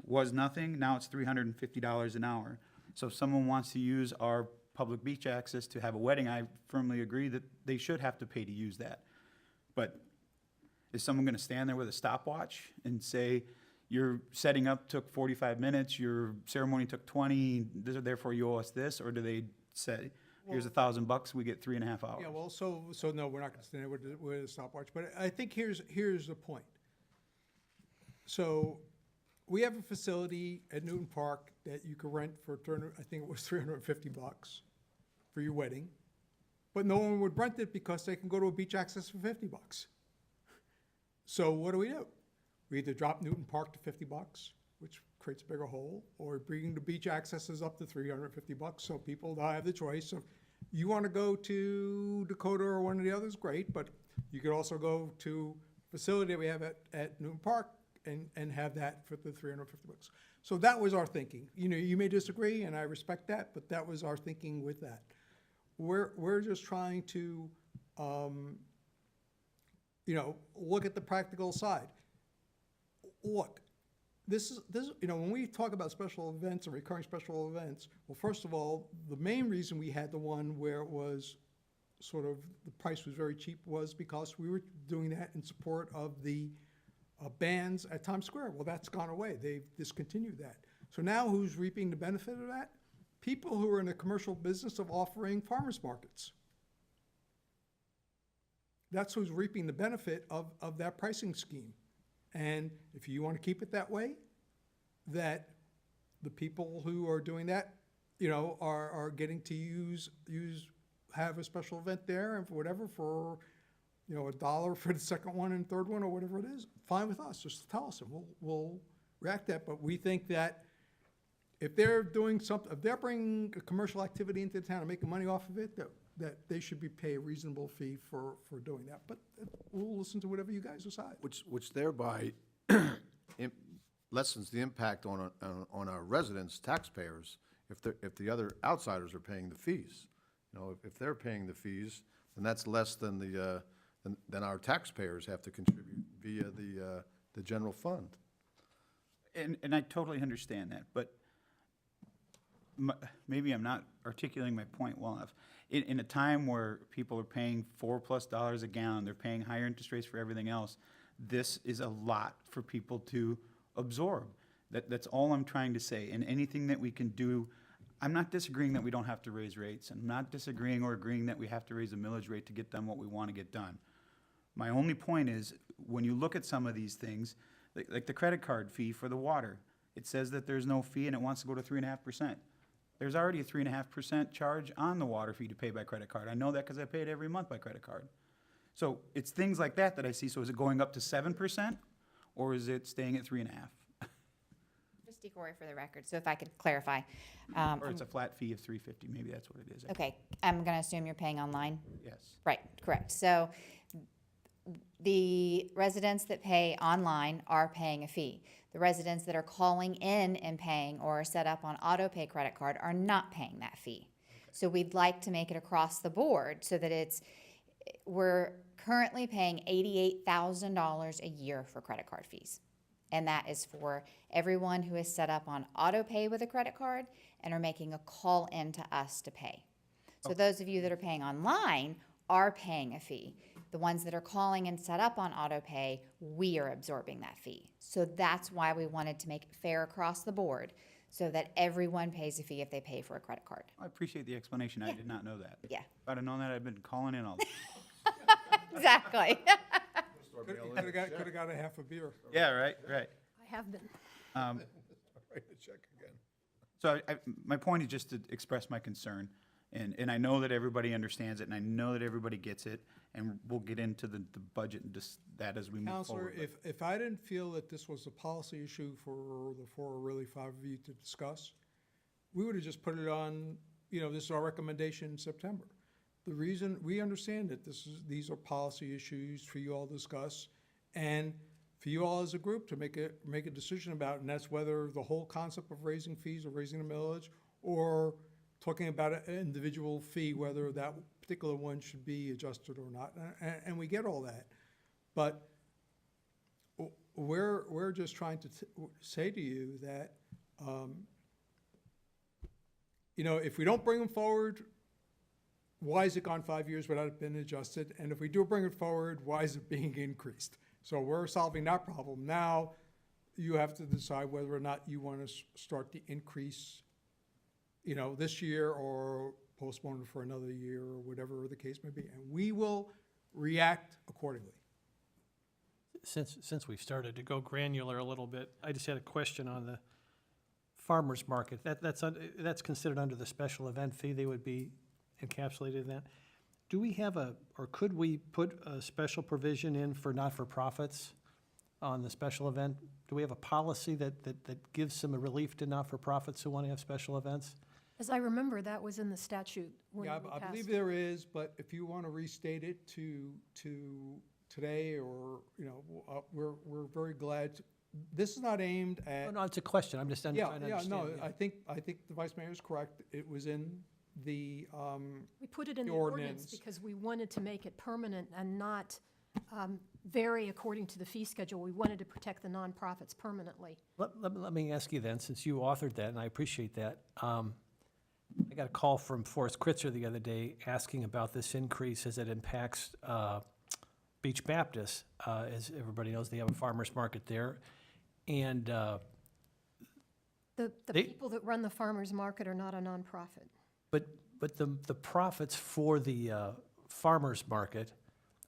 was nothing. Now it's $350 an hour. So if someone wants to use our public beach access to have a wedding, I firmly agree that they should have to pay to use that. But is someone going to stand there with a stopwatch and say, your setting up took 45 minutes, your ceremony took 20, therefore you owe us this? Or do they say, here's $1,000, we get 3.5 hours? Yeah, well, so no, we're not gonna stand there with a stopwatch, but I think here's the point. So, we have a facility at Newton Park that you could rent for, I think it was $350 for your wedding. But no one would rent it because they can go to a beach access for $50. So what do? We either drop Newton Park to $50, which creates a bigger hole, or bring the beach accesses up to $350, so people now have the choice of, you want to go to Dakota or one of the others, great, but you could also go to a facility that we have at Newton Park and have that for the $350. So that was our thinking. You know, you may disagree, and I respect that, but that was our thinking with that. We're just trying to, you know, look at the practical side. Look, this, you know, when we talk about special events and recurring special events, well, first of all, the main reason we had the one where it was sort of, the price was very cheap was because we were doing that in support of the bands at Times Square. Well, that's gone away. They've discontinued that. So now who's reaping the benefit of that? People who are in the commercial business of offering farmers markets. That's who's reaping the benefit of that pricing scheme. And if you want to keep it that way, that the people who are doing that, you know, are getting to have a special event there and for whatever, for, you know, $1 for the second one and third one or whatever it is, fine with us. Just tell us and we'll react to that. But we think that if they're doing something, if they're bringing a commercial activity into the town and making money off of it, that they should be paid a reasonable fee for doing that. But we'll listen to whatever you guys decide. Which thereby lessens the impact on our residents, taxpayers, if the other outsiders are paying the fees. You know, if they're paying the fees, then that's less than than our taxpayers have to contribute via the general fund. And I totally understand that, but maybe I'm not articulating my point well enough. In a time where people are paying $4+ a gallon, they're paying higher interest rates for everything else, this is a lot for people to absorb. That's all I'm trying to say. And anything that we can do, I'm not disagreeing that we don't have to raise rates. I'm not disagreeing or agreeing that we have to raise the millage rate to get done what we want to get done. My only point is, when you look at some of these things, like the credit card fee for the water, it says that there's no fee and it wants to go to 3.5%. There's already a 3.5% charge on the water fee to pay by credit card. I know that because I pay it every month by credit card. So it's things like that that I see. So is it going up to 7% or is it staying at 3.5%? Just Corey for the record, so if I could clarify. Or it's a flat fee of $3.50, maybe that's what it is. Okay, I'm gonna assume you're paying online? Yes. Right, correct. So the residents that pay online are paying a fee. The residents that are calling in and paying or are set up on auto pay credit card are not paying that fee. So we'd like to make it across the board so that we're currently paying $88,000 a year for credit card fees. And that is for everyone who is set up on auto pay with a credit card and are making a call in to us to pay. So those of you that are paying online are paying a fee. The ones that are calling and set up on auto pay, we are absorbing that fee. So that's why we wanted to make it fair across the board so that everyone pays a fee if they pay for a credit card. I appreciate the explanation. I did not know that. Yeah. If I'd have known that, I'd been calling in all day. Exactly. Could've got a half a beer. Yeah, right. I have been. Write the check again. So my point is just to express my concern, and I know that everybody understands it, and I know that everybody gets it, and we'll get into the budget and just that as we move Counselor, forward. if I didn't feel that this was a policy issue for the four, or really five of you to discuss, we would have just put it on, you know, this is our recommendation in September. The reason, we understand that these are policy issues for you all to discuss, and for you all as a group to make a decision about, and that's whether the whole concept of raising fees or raising the millage, or talking about an individual fee, whether that particular one should be adjusted or not, and we get all that. But we're just trying to say to you that, you know, if we don't bring them forward, why is it gone 5 years without it being adjusted? And if we do bring it forward, why is it being increased? So we're solving that problem. Now, you have to decide whether or not you want to start the increase, this year or postpone it for another year or whatever the case may be. And we will react accordingly. Since we've started to go granular a little bit, I just had a question on the farmer's market. That's considered under the special event fee, they would be encapsulated in that. Do we have or could we put a special provision in for not-for-profits on the special event? Do we have a policy that gives some relief to not-for-profits who want to have special events? As I remember, that was in the statute when Yeah, we I passed believe it. there is, but if you want to restate it to today, or, we're very glad. This is not aimed Oh, at. no, it's a question, I'm just trying to Yeah, understand. no, yeah. I think the vice mayor is correct. It was in the, We put it in the the ordinance ordinance. because we wanted to make it permanent and not vary according to the fee schedule. We wanted to protect the nonprofits permanently. Let me ask you then, since you authored that, and I appreciate that. I got a call from Forrest Kritzer the other day asking about this increase as it impacts Beach Baptist. As everybody knows, they have a farmer's market there. And The They- people that run the farmer's market are not a nonprofit. But the profits for the farmer's market,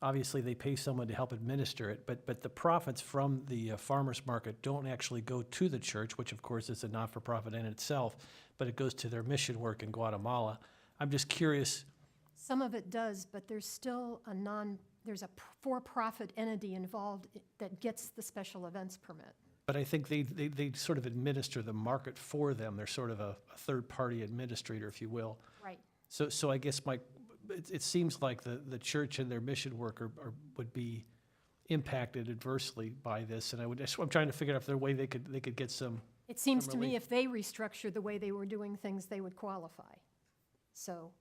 obviously they pay someone to help administer it, but the profits from the farmer's market don't actually go to the church, which of course is a not-for-profit in itself, but it goes to their mission work in Guatemala. I'm just curious, Some of it does, but there's still there's a for-profit entity involved that gets the special events permit. but I think they sort of administer the market for them. They're sort of a third-party administrator, if you will. Right. So I guess it seems like the church and their mission work would be impacted adversely by this, and I'm trying to figure out if there's a way they could get some. It seems to me relief. if they restructured the way they were doing things, they would qualify. So,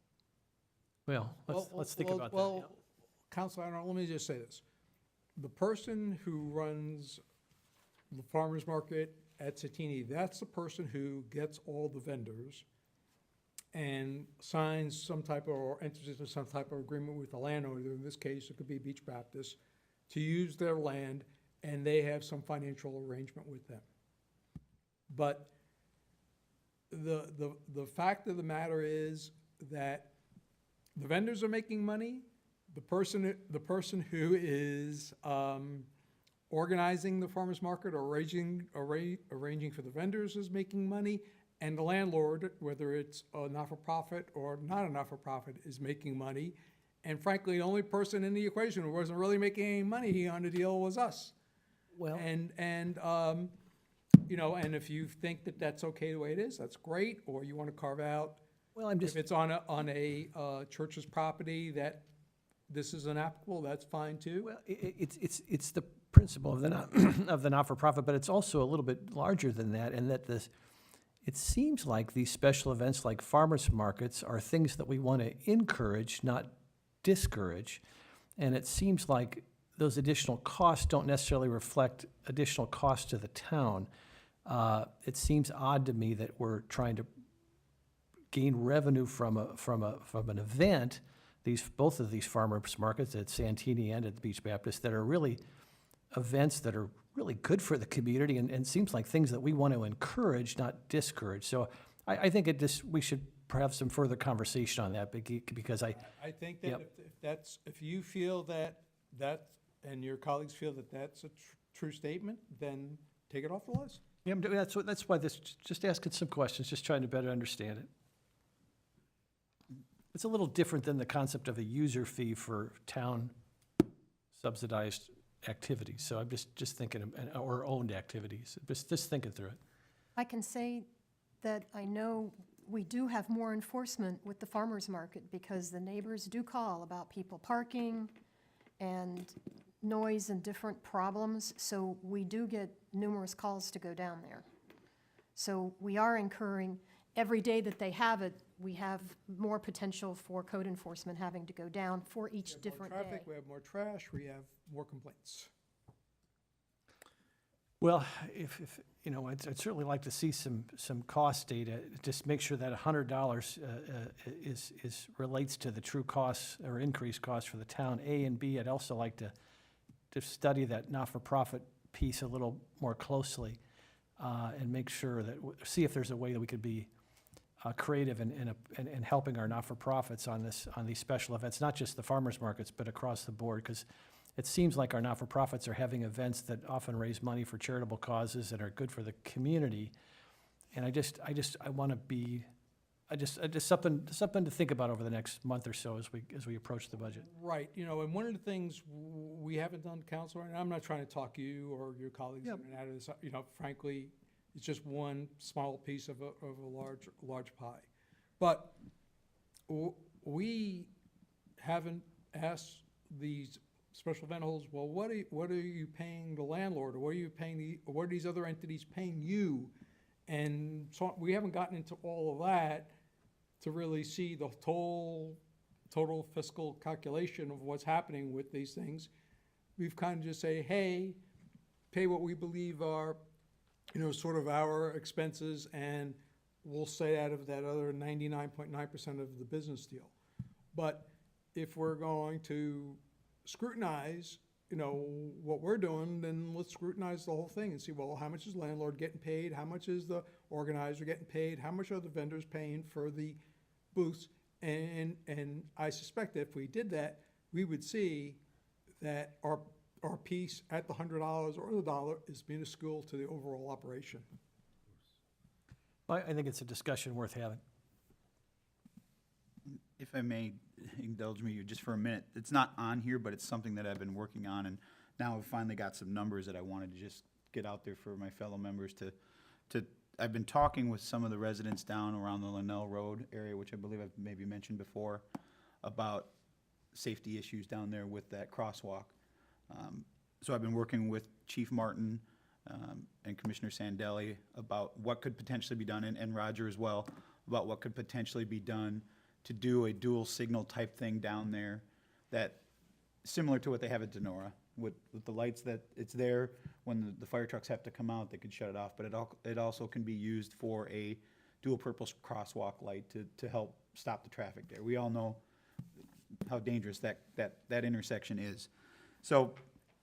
Well, let's think about that. Well, yeah. Counselor Arnold, let me just say this. The person who runs the farmer's market at Satini, that's the person who gets all the vendors and signs some type of, or enters into some type of agreement with the landowner. In this case, it could be Beach Baptist, to use their land, and they have some financial arrangement with them. But the fact of the matter is that the vendors are making money. The person who is organizing the farmer's market or arranging for the vendors is making money, and the landlord, whether it's a not-for-profit or not a not-for-profit, is making money. And frankly, the only person in the equation who wasn't really making any money on the deal was us. Well, And if you think that that's okay the way it is, that's great, or you want to carve out, well, I'm if just, it's on a church's property that this is inapplicable, that's fine too. well, it's the principle of the not-for-profit, but it's also a little bit larger than that, and that it seems like these special events like farmers markets are things that we want to encourage, not discourage. And it seems like those additional costs don't necessarily reflect additional costs to the town. It seems odd to me that we're trying to gain revenue from an event, both of these farmers markets at Santini and at the Beach Baptist, that are really events that are really good for the community, and seems like things that we want to encourage, not discourage. So I think we should have some further conversation on that, because I think that Yep. if you feel that, and your colleagues feel that that's a true statement, then take it off the list. yeah, that's why just asking some questions, just trying to better understand it. It's a little different than the concept of a user fee for town subsidized activities. So I'm just thinking, or owned activities, just thinking through it. I can say that I know we do have more enforcement with the farmer's market because the neighbors do call about people parking and noise and different problems. So we do get numerous calls to go down there. So we are incurring, every day that they have it, we have more potential for code enforcement having to go down for each different We have day. more traffic, we have more trash, we have more complaints. Well, if I'd certainly like to see some cost data, just make sure that $100 relates to the true costs or increased costs for the town, A, and B, I'd also like to study that not-for-profit piece piece a little more closely and make sure that, see if there's a way that we could be creative in helping our not-for-profits on these special events, not just the farmers markets, but across the board, because it seems like our not-for-profits are having events that often raise money for charitable causes that are good for the community. And I want to be, just something to think about over the next month or so as we approach the budget. Right, you know, and one of the things we haven't done, Counselor, and I'm not trying to talk you or your colleagues in and out of this, you know, frankly, it's just one small piece of a large pie. But we haven't asked these special event holders, well, what are you paying the landlord, or what are these other entities paying you? And so we haven't gotten into all of that to really see the total fiscal calculation of what's happening with these things. We've kind of just say, hey, pay what we believe are, you know, sort of our expenses, and we'll say out of that other 99.9% of the business deal. But if we're going to scrutinize, you know, what we're doing, then let's scrutinize the whole thing and see, well, how much is the landlord getting paid? How much is the organizer getting paid? How much are the vendors paying for the booths? And I suspect that if we did that, we would see that our piece at the $100 or the dollar is minuscule to the overall operation. I think it's a discussion worth having. If I may indulge me just for a minute, it's not on here, but it's something that I've been working on, and now I've finally got some numbers that I wanted to just get out there for my fellow members to I've been talking with some of the residents down around the Linnell Road area, which I believe I've maybe mentioned before, about safety issues down there with that crosswalk. So I've been working with Chief Martin and Commissioner Sandelli about what could potentially be done, and Roger as well, about what could potentially be done to do a dual signal type thing down there, that similar to what they have at Denora, with the lights that it's there when the fire trucks have to come out, they can shut it off, but it also can be used for a dual purpose crosswalk light to help stop the traffic there. We all know how dangerous that intersection is. So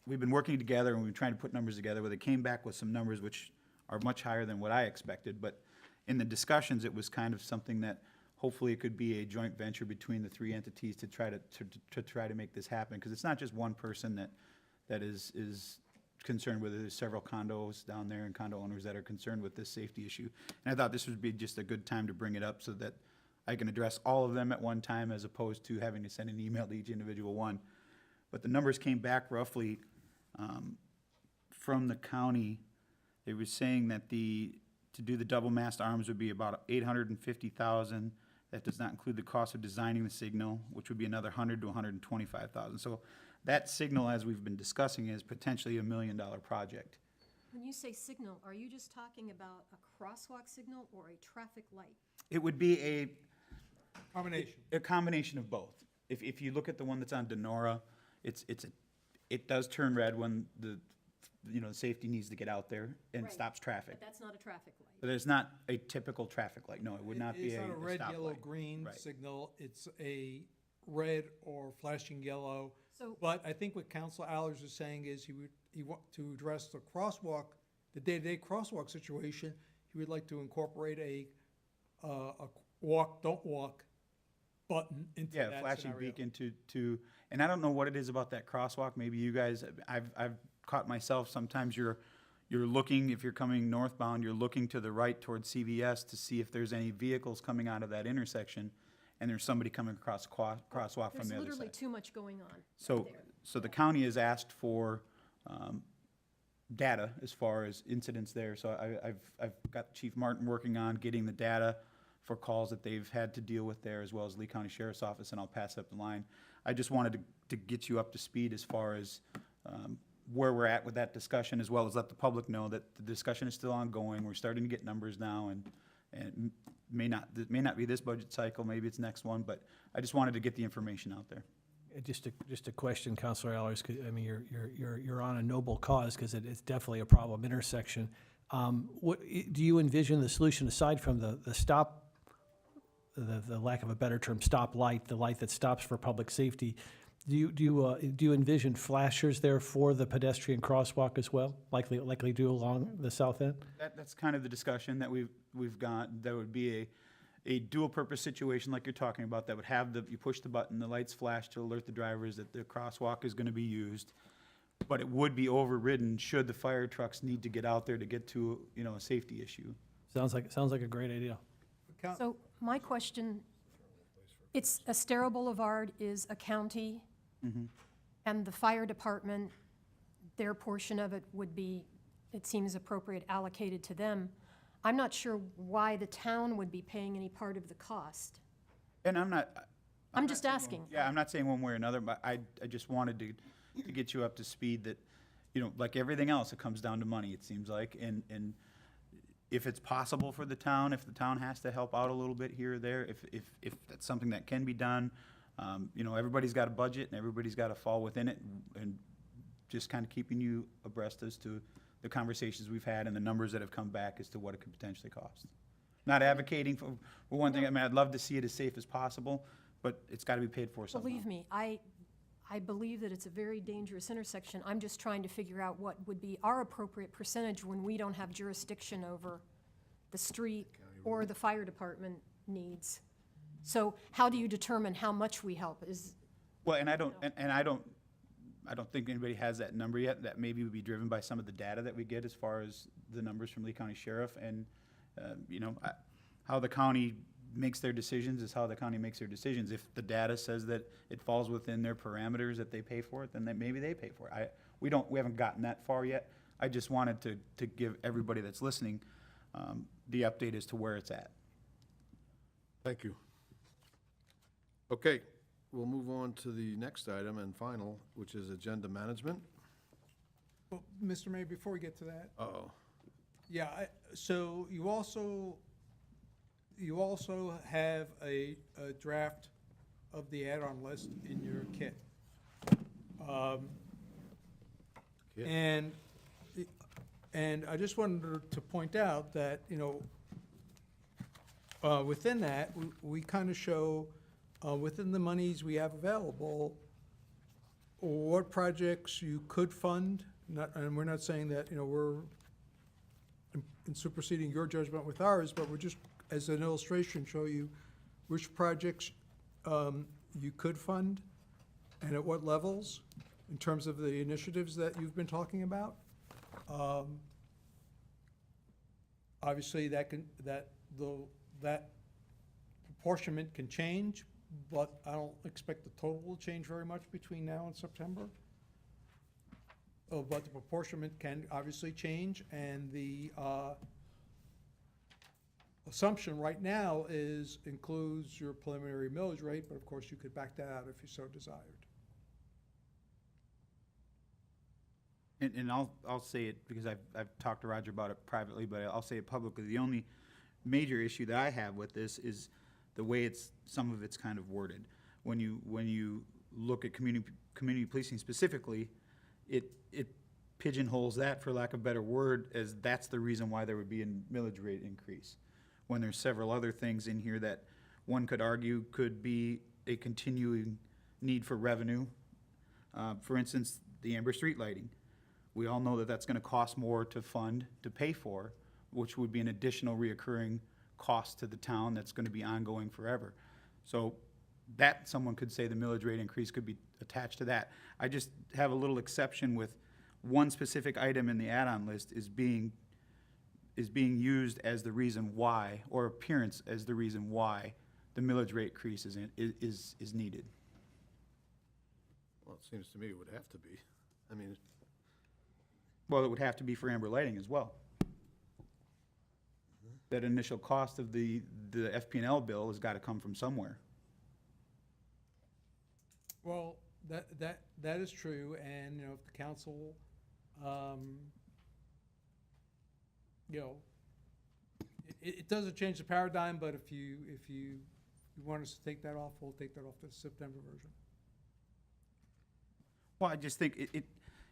we've been working together, and we've been trying to put numbers together, where they came back with some numbers which are much higher than what I expected, but in the discussions, it was kind of something that hopefully it could be a joint venture between the three entities to try to make this happen, because it's not just one person that is concerned with it. There's several condos down there and condo owners that are concerned with this safety issue. And I thought this would be just a good time to bring it up so that I can address all of them at one time, as opposed to having to send an email to each individual one. But the numbers came back roughly from the county. They were saying that to do the double mast arms would be about $850,000. That does not include the cost of designing the signal, which would be another $100,000 to $125,000. So that signal, as we've been discussing, is potentially $1 million project. When you say signal, are you just talking about a crosswalk signal or a traffic light? It would be Combination. a combination of both. If you look at the one that's on Denora, it does turn red when the safety needs to get out there and Right. stops traffic. But that's not a traffic light. But it's not a typical traffic light. No, it would not be It's a not a red, yellow, stoplight. green Right. signal. It's a red or flashing yellow. So, But I think what Council Allers is saying is he want to address the crosswalk, the day-to-day crosswalk situation. He would like to incorporate a walk, don't walk button into that Yeah, flashing scenario. beacon to, and I don't know what it is about that crosswalk. Maybe you guys, I've caught myself, sometimes you're looking, if you're coming northbound, you're looking to the right towards CVS to see if there's any vehicles coming out of that intersection, and there's somebody coming across the crosswalk from there's the other literally side. too much going on So, there. so the county has asked for data as far as incidents there. So I've got Chief Martin working on getting the data for calls that they've had to deal with there, as well as Lee County Sheriff's Office, and I'll pass up the line. I just wanted to get you up to speed as far as where we're at with that discussion, as well as let the public know that the discussion is still ongoing. We're starting to get numbers now, and it may not be this budget cycle, maybe it's next one, but I just wanted to get the information out there. Just a question, Councilor Allers, 'cause, I mean, you're on a noble cause, because it's definitely a problem intersection. What do you envision the solution, aside from the stop, the lack of a better term, stop light, the light that stops for public safety? Do you envision flashers there for the pedestrian crosswalk as well, likely do along the south end? That's kind of the discussion that we've got. That would be a dual-purpose situation like you're talking about, that would have you push the button, the lights flash to alert the drivers that the crosswalk is gonna be used. But it would be overridden should the fire trucks need to get out there to get to, a safety issue. Sounds like a great idea. So my question, it's Estero Boulevard is a county, and the fire department, their portion of it would be, it seems appropriate, allocated to them. I'm not sure why the town would be paying any part of the cost. And I'm just asking. Yeah, I'm not saying one way or another, but I just wanted to get you up to speed that, like everything else, it comes down to money, it seems like. And if it's possible for the town, if the town has to help out a little bit here or there, if that's something that can be done, everybody's got a budget and everybody's got to fall within it, and just kind of keeping you abreast as to the conversations we've had and the numbers that have come back as to what it could potentially cost. Not advocating for one thing, I mean, I'd love to see it as safe as possible, but it's got to be paid for somehow. Believe me, I believe that it's a very dangerous intersection. I'm just trying to figure out what would be our appropriate percentage when we don't have jurisdiction over the street or the fire department needs. So how do you determine how much we help? Well, and I don't think anybody has that number yet. That maybe would be driven by some of the data that we get as far as the numbers from Lee County Sheriff, and how the county makes their decisions is how the county makes their decisions. If the data says that it falls within their parameters that they pay for it, then maybe they pay for it. We haven't gotten that far yet. I just wanted to give everybody that's listening the update as to where it's at. Thank you. Okay, we'll move on to the next item and final, which is agenda management. Well, Mr. Mayor, before we get to that, Uh-oh. yeah, so you also have a draft of the add-on list in your kit. Kit. And I just wanted to point out that, within that, we kind of show, within the monies we have available, what projects you could fund, and we're not saying that, we're in superseding your judgment with ours, but we're just, as an illustration, show you which projects you could fund and at what levels in terms of the initiatives that you've been talking about. Obviously, that proportionment can change, but I don't expect the total will change very much between now and September. But the proportionment can obviously change, and the assumption right now includes your preliminary millage rate, but of course you could back that out if you so desired. And I'll say it because I've talked to Roger about it privately, but I'll say it publicly. The only major issue that I have with this is the way some of it's kind of worded. When you look at community policing specifically, it pigeonholes that, for lack of a better word, as that's the reason why there would be a millage rate increase. When there's several other things in here that one could argue could be a continuing need for revenue. For instance, the Amber Street lighting. We all know that that's gonna cost more to fund, to pay for, which would be an additional reoccurring cost to the town that's gonna be ongoing forever. So that, someone could say the millage rate increase could be attached to that. I just have a little exception with one specific item in the add-on list is being used as the reason why, or appearance as the reason why the millage rate increase is needed. Well, it seems to me it would have to be. I mean, Well, it would have to be for Amber Lighting as well. That initial cost of the FP&L bill has got to come from somewhere. Well, that is true, and, if the council, it doesn't change the paradigm, but if you want us to take that off, we'll take that off the September version. Well, I just think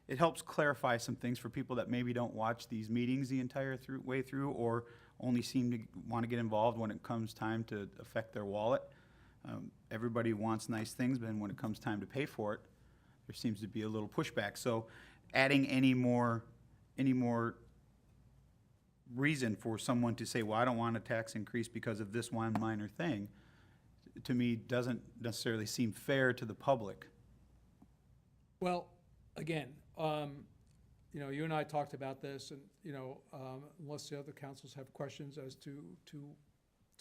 it helps clarify some things for people that maybe don't watch these meetings the entire way through, or only seem to want to get involved when it comes time to affect their wallet. Everybody wants nice things, but then when it comes time to pay for it, there seems to be a little pushback. So adding any more reason for someone to say, well, I don't want a tax increase because of this one minor thing, to me, doesn't necessarily seem fair to the public. Well, again, you know, you and I talked about this, and, you know, unless the other councils have questions as to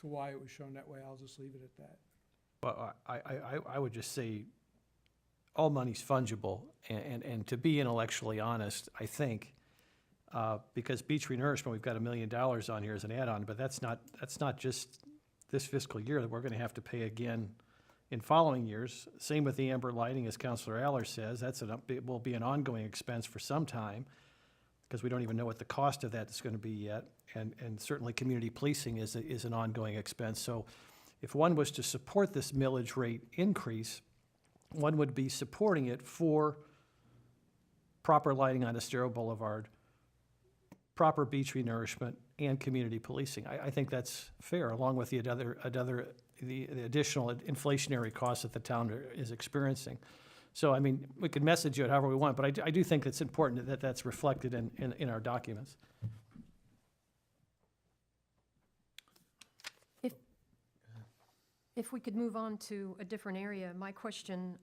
why it was shown that way, I'll just leave it at that. Well, I would just say, all money's fungible, and to be intellectually honest, I think, because beach renourishment, we've got $1 million on here as an add-on, but that's not just this fiscal year, that we're gonna have to pay again in following years. Same with the amber lighting, as Councilor Aller says, it will be an ongoing expense for some time, because we don't even know what the cost of that is gonna be yet, and certainly community policing is an ongoing expense. So if one was to support this millage rate increase, one would be supporting it for proper lighting on Estero Boulevard, proper beach renourishment, and community policing. I think that's fair, along with the additional inflationary costs that the town is experiencing. So, I mean, we can message it however we want, but I do think it's important that that's reflected in our documents. If we could move on to a different area, my question,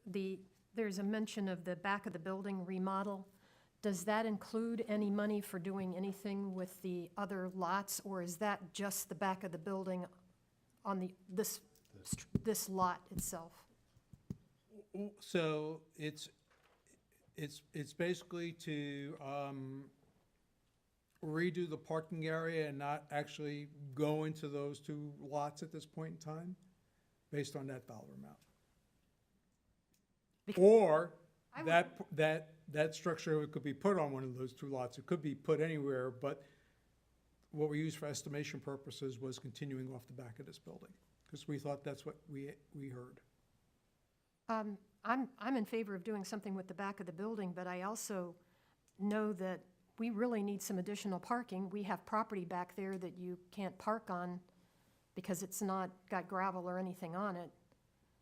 there's a mention of the back of the building remodel. Does that include any money for doing anything with the other lots, or is that just the back of the building on this lot itself? So it's basically to redo the parking area and not actually go into those two lots at this point in time, based on that dollar amount. Or that structure could be put on one of those two lots. It could be put anywhere, but what we used for estimation purposes was continuing off the back of this building, because we thought that's what we heard. I'm in favor of doing something with the back of the building, but I also know that we really need some additional parking. We have property back there that you can't park on because it's not got gravel or anything on it.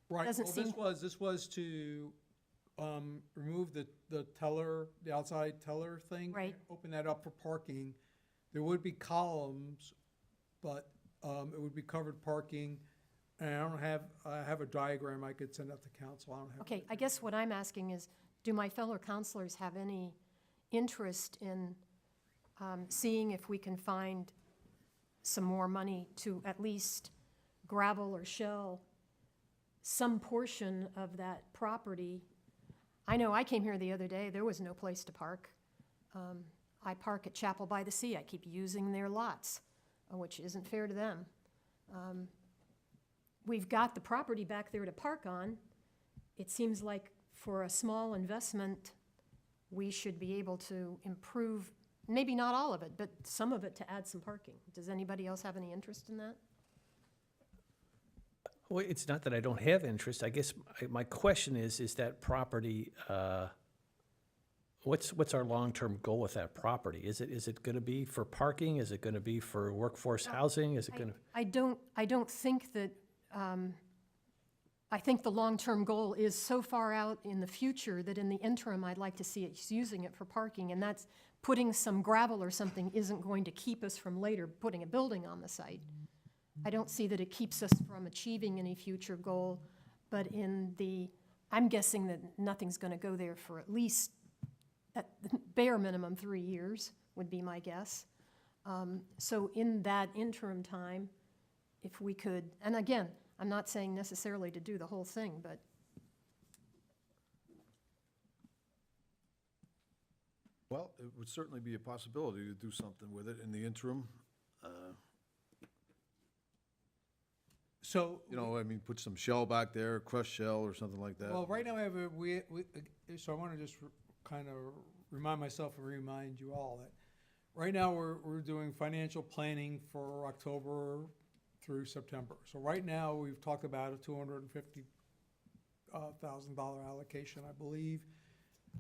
Right, Doesn't well, seem- this was to remove the teller, the outside teller thing. Right. Open that up for parking. There would be columns, but it would be covered parking. And I have a diagram I could send out to council. I don't have. Okay, I guess what I'm asking is, do my fellow counselors have any interest in seeing if we can find some more money to at least gravel or shell some portion of that property? I know I came here the other day, there was no place to park. I park at Chapel by the Sea. I keep using their lots, which isn't fair to them. We've got the property back there to park on. It seems like for a small investment, we should be able to improve, maybe not all of it, but some of it to add some parking. Does anybody else have any interest in that? Well, it's not that I don't have interest. I guess my question is that property, what's our long-term goal with that property? Is it gonna be for parking? Is it gonna be for workforce housing? Is it gonna? I don't think that, I think the long-term goal is so far out in the future that in the interim, I'd like to see it using it for parking, and that's putting some gravel or something isn't going to keep us from later putting a building on the site. I don't see that it keeps us from achieving any future goal, but I'm guessing that nothing's gonna go there for at least, at the bare minimum, 3 years, would be my guess. So in that interim time, if we could, and again, I'm not saying necessarily to do the whole thing, but Well, it would certainly be a possibility to do something with it in the interim. So. You know, I mean, put some shell back there, crushed shell or something like that. Well, right now I have so I want to just kind of remind myself and remind you all that right now we're doing financial planning for October through September. So right now we've talked about a $250,000 allocation, I believe.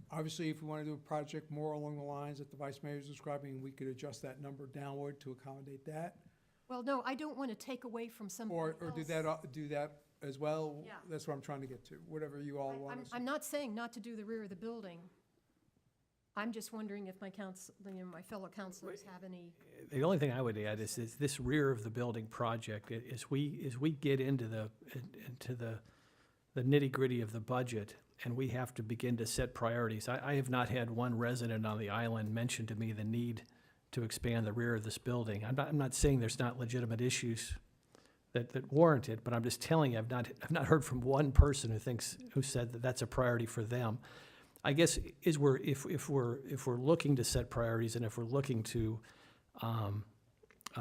Obviously, if we want to do a project more along the lines that the Vice Mayor is describing, we could adjust that number downward to accommodate that. Well, no, I don't want to take away from somebody else. Or do that as well? Yeah. That's what I'm trying to get to, whatever you all want us to. I'm not saying not to do the rear of the building. I'm just wondering if my fellow counselors have any, The only thing I would add is this rear of the building project, as we get into the nitty-gritty of the budget, and we have to begin to set priorities. I have not had one resident on the island mention to me the need to expand the rear of this building. I'm not saying there's not legitimate issues that warrant it, but I'm just telling you, I've not heard from one person who said that that's a priority for them. I guess if we're looking to set priorities and if we're looking to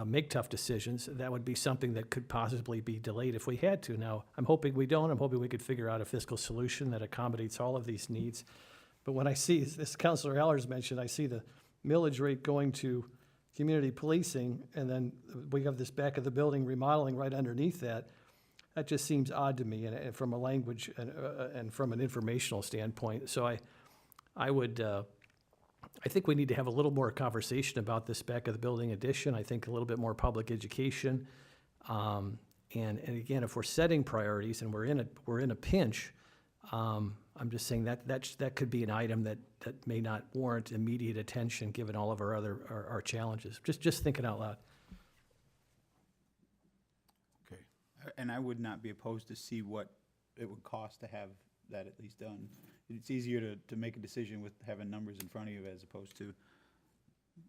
make tough decisions, that would be something that could possibly be delayed if we had to. Now, I'm hoping we don't. I'm hoping we could figure out a fiscal solution that accommodates all of these needs. But when I see, as Councilor Allers mentioned, I see the millage rate going to community policing, and then we have this back of the building remodeling right underneath that. That just seems odd to me, and from a language and from an informational standpoint. So I think we need to have a little more conversation about this back of the building addition. I think a little bit more public education. And again, if we're setting priorities and we're in a pinch, I'm just saying that could be an item that may not warrant immediate attention given all of our challenges. Just thinking out loud. Okay. And I would not be opposed to see what it would cost to have that at least done. It's easier to make a decision with having numbers in front of you as opposed to,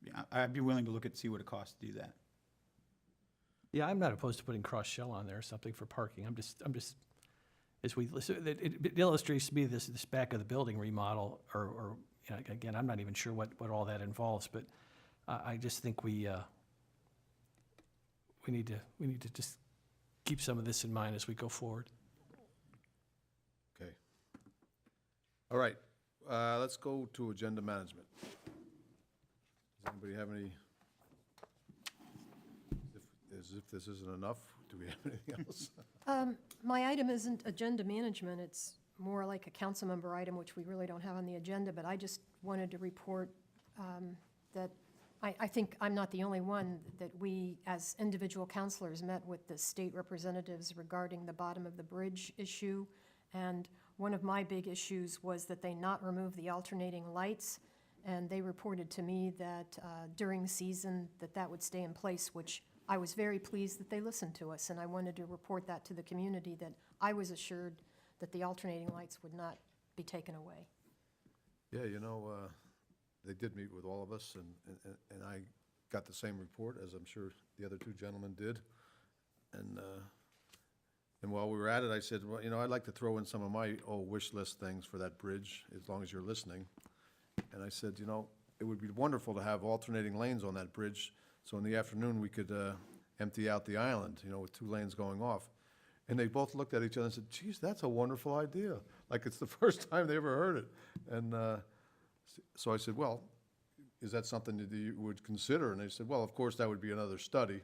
yeah, I'd be willing to look at, see what it costs to do that. Yeah, I'm not opposed to putting cross shell on there or something for parking. I'm just, as we listen, it illustrates to me this back of the building remodel, or you know, again, I'm not even sure what all that involves, but I just think we need to just keep some of this in mind as we go forward. Okay. All right, let's go to agenda management. Does anybody have any, as if this isn't enough, do we have anything else? my item isn't agenda management, it's more like a council member item, which we really don't have on the agenda, but I just wanted to report that I think I'm not the only one, that we, as individual councilors, met with the state representatives regarding the bottom of the bridge issue. And one of my big issues was that they not remove the alternating lights. And they reported to me that during season that would stay in place, which I was very pleased that they listened to us. And I wanted to report that to the community, that I was assured that the alternating lights would not be taken away. Yeah, you know, they did meet with all of us, and I got the same report, as I'm sure the other two gentlemen did. And while we were at it, I said, well, you know, I'd like to throw in some of my old wish list things for that bridge, as long as you're listening. And I said, you know, it would be wonderful to have alternating lanes on that bridge, so in the afternoon, we could empty out the island, you know, with 2 lanes going off. And they both looked at each other and said, geez, that's a wonderful idea. Like it's the first time they ever heard it. And so I said, well, is that something that you would consider? And they said, well, of course, that would be another study.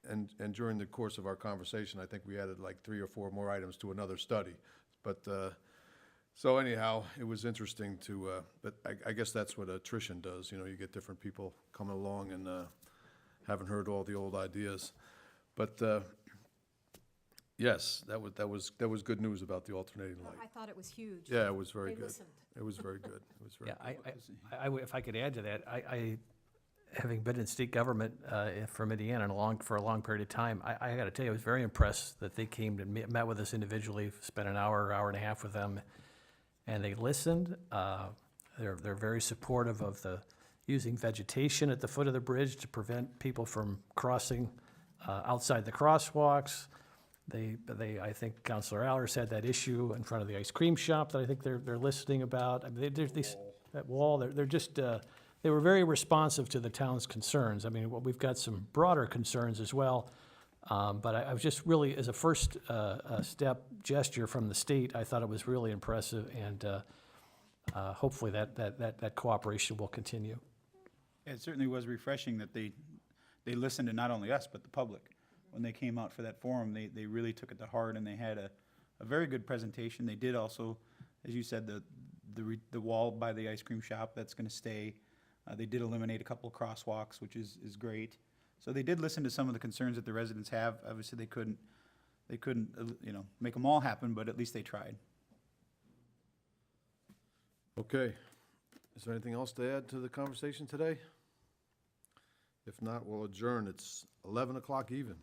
And during the course of our conversation, I think we added like 3 or 4 more items to another study. But, so anyhow, it was interesting to, but I guess that's what attrition does. You know, you get different people coming along and haven't heard all the old ideas. But, yes, that was good news about the alternating light. I thought it was huge. Yeah, it was very They good. listened. It was very good. It was very Yeah, good. if I could add to that, I having been in state government from Indiana for a long period of time, I got to tell you, I was very impressed that they came and met with us individually, spent an hour and a half with them, and they listened. They're very supportive of using vegetation at the foot of the bridge to prevent people from crossing outside the crosswalks. I think Councilor Allers had that issue in front of the ice cream shop that I think they're listening about. I mean, that wall, they're just, they were very responsive to the town's concerns. I mean, we've got some broader concerns as well. But I was just really, as a first step gesture from the state, I thought it was really impressive, and hopefully that cooperation will continue. It certainly was refreshing that they listened to not only us, but the public. When they came out for that forum, they really took it to heart, and they had a very good presentation. They did also, as you said, the wall by the ice cream shop, that's gonna stay. They did eliminate a couple of crosswalks, which is great. So they did listen to some of the concerns that the residents have. Obviously, they couldn't, you know, make them all happen, but at least they tried. Okay. Is there anything else to add to the conversation today? If not, we'll adjourn. It's 11 o'clock even.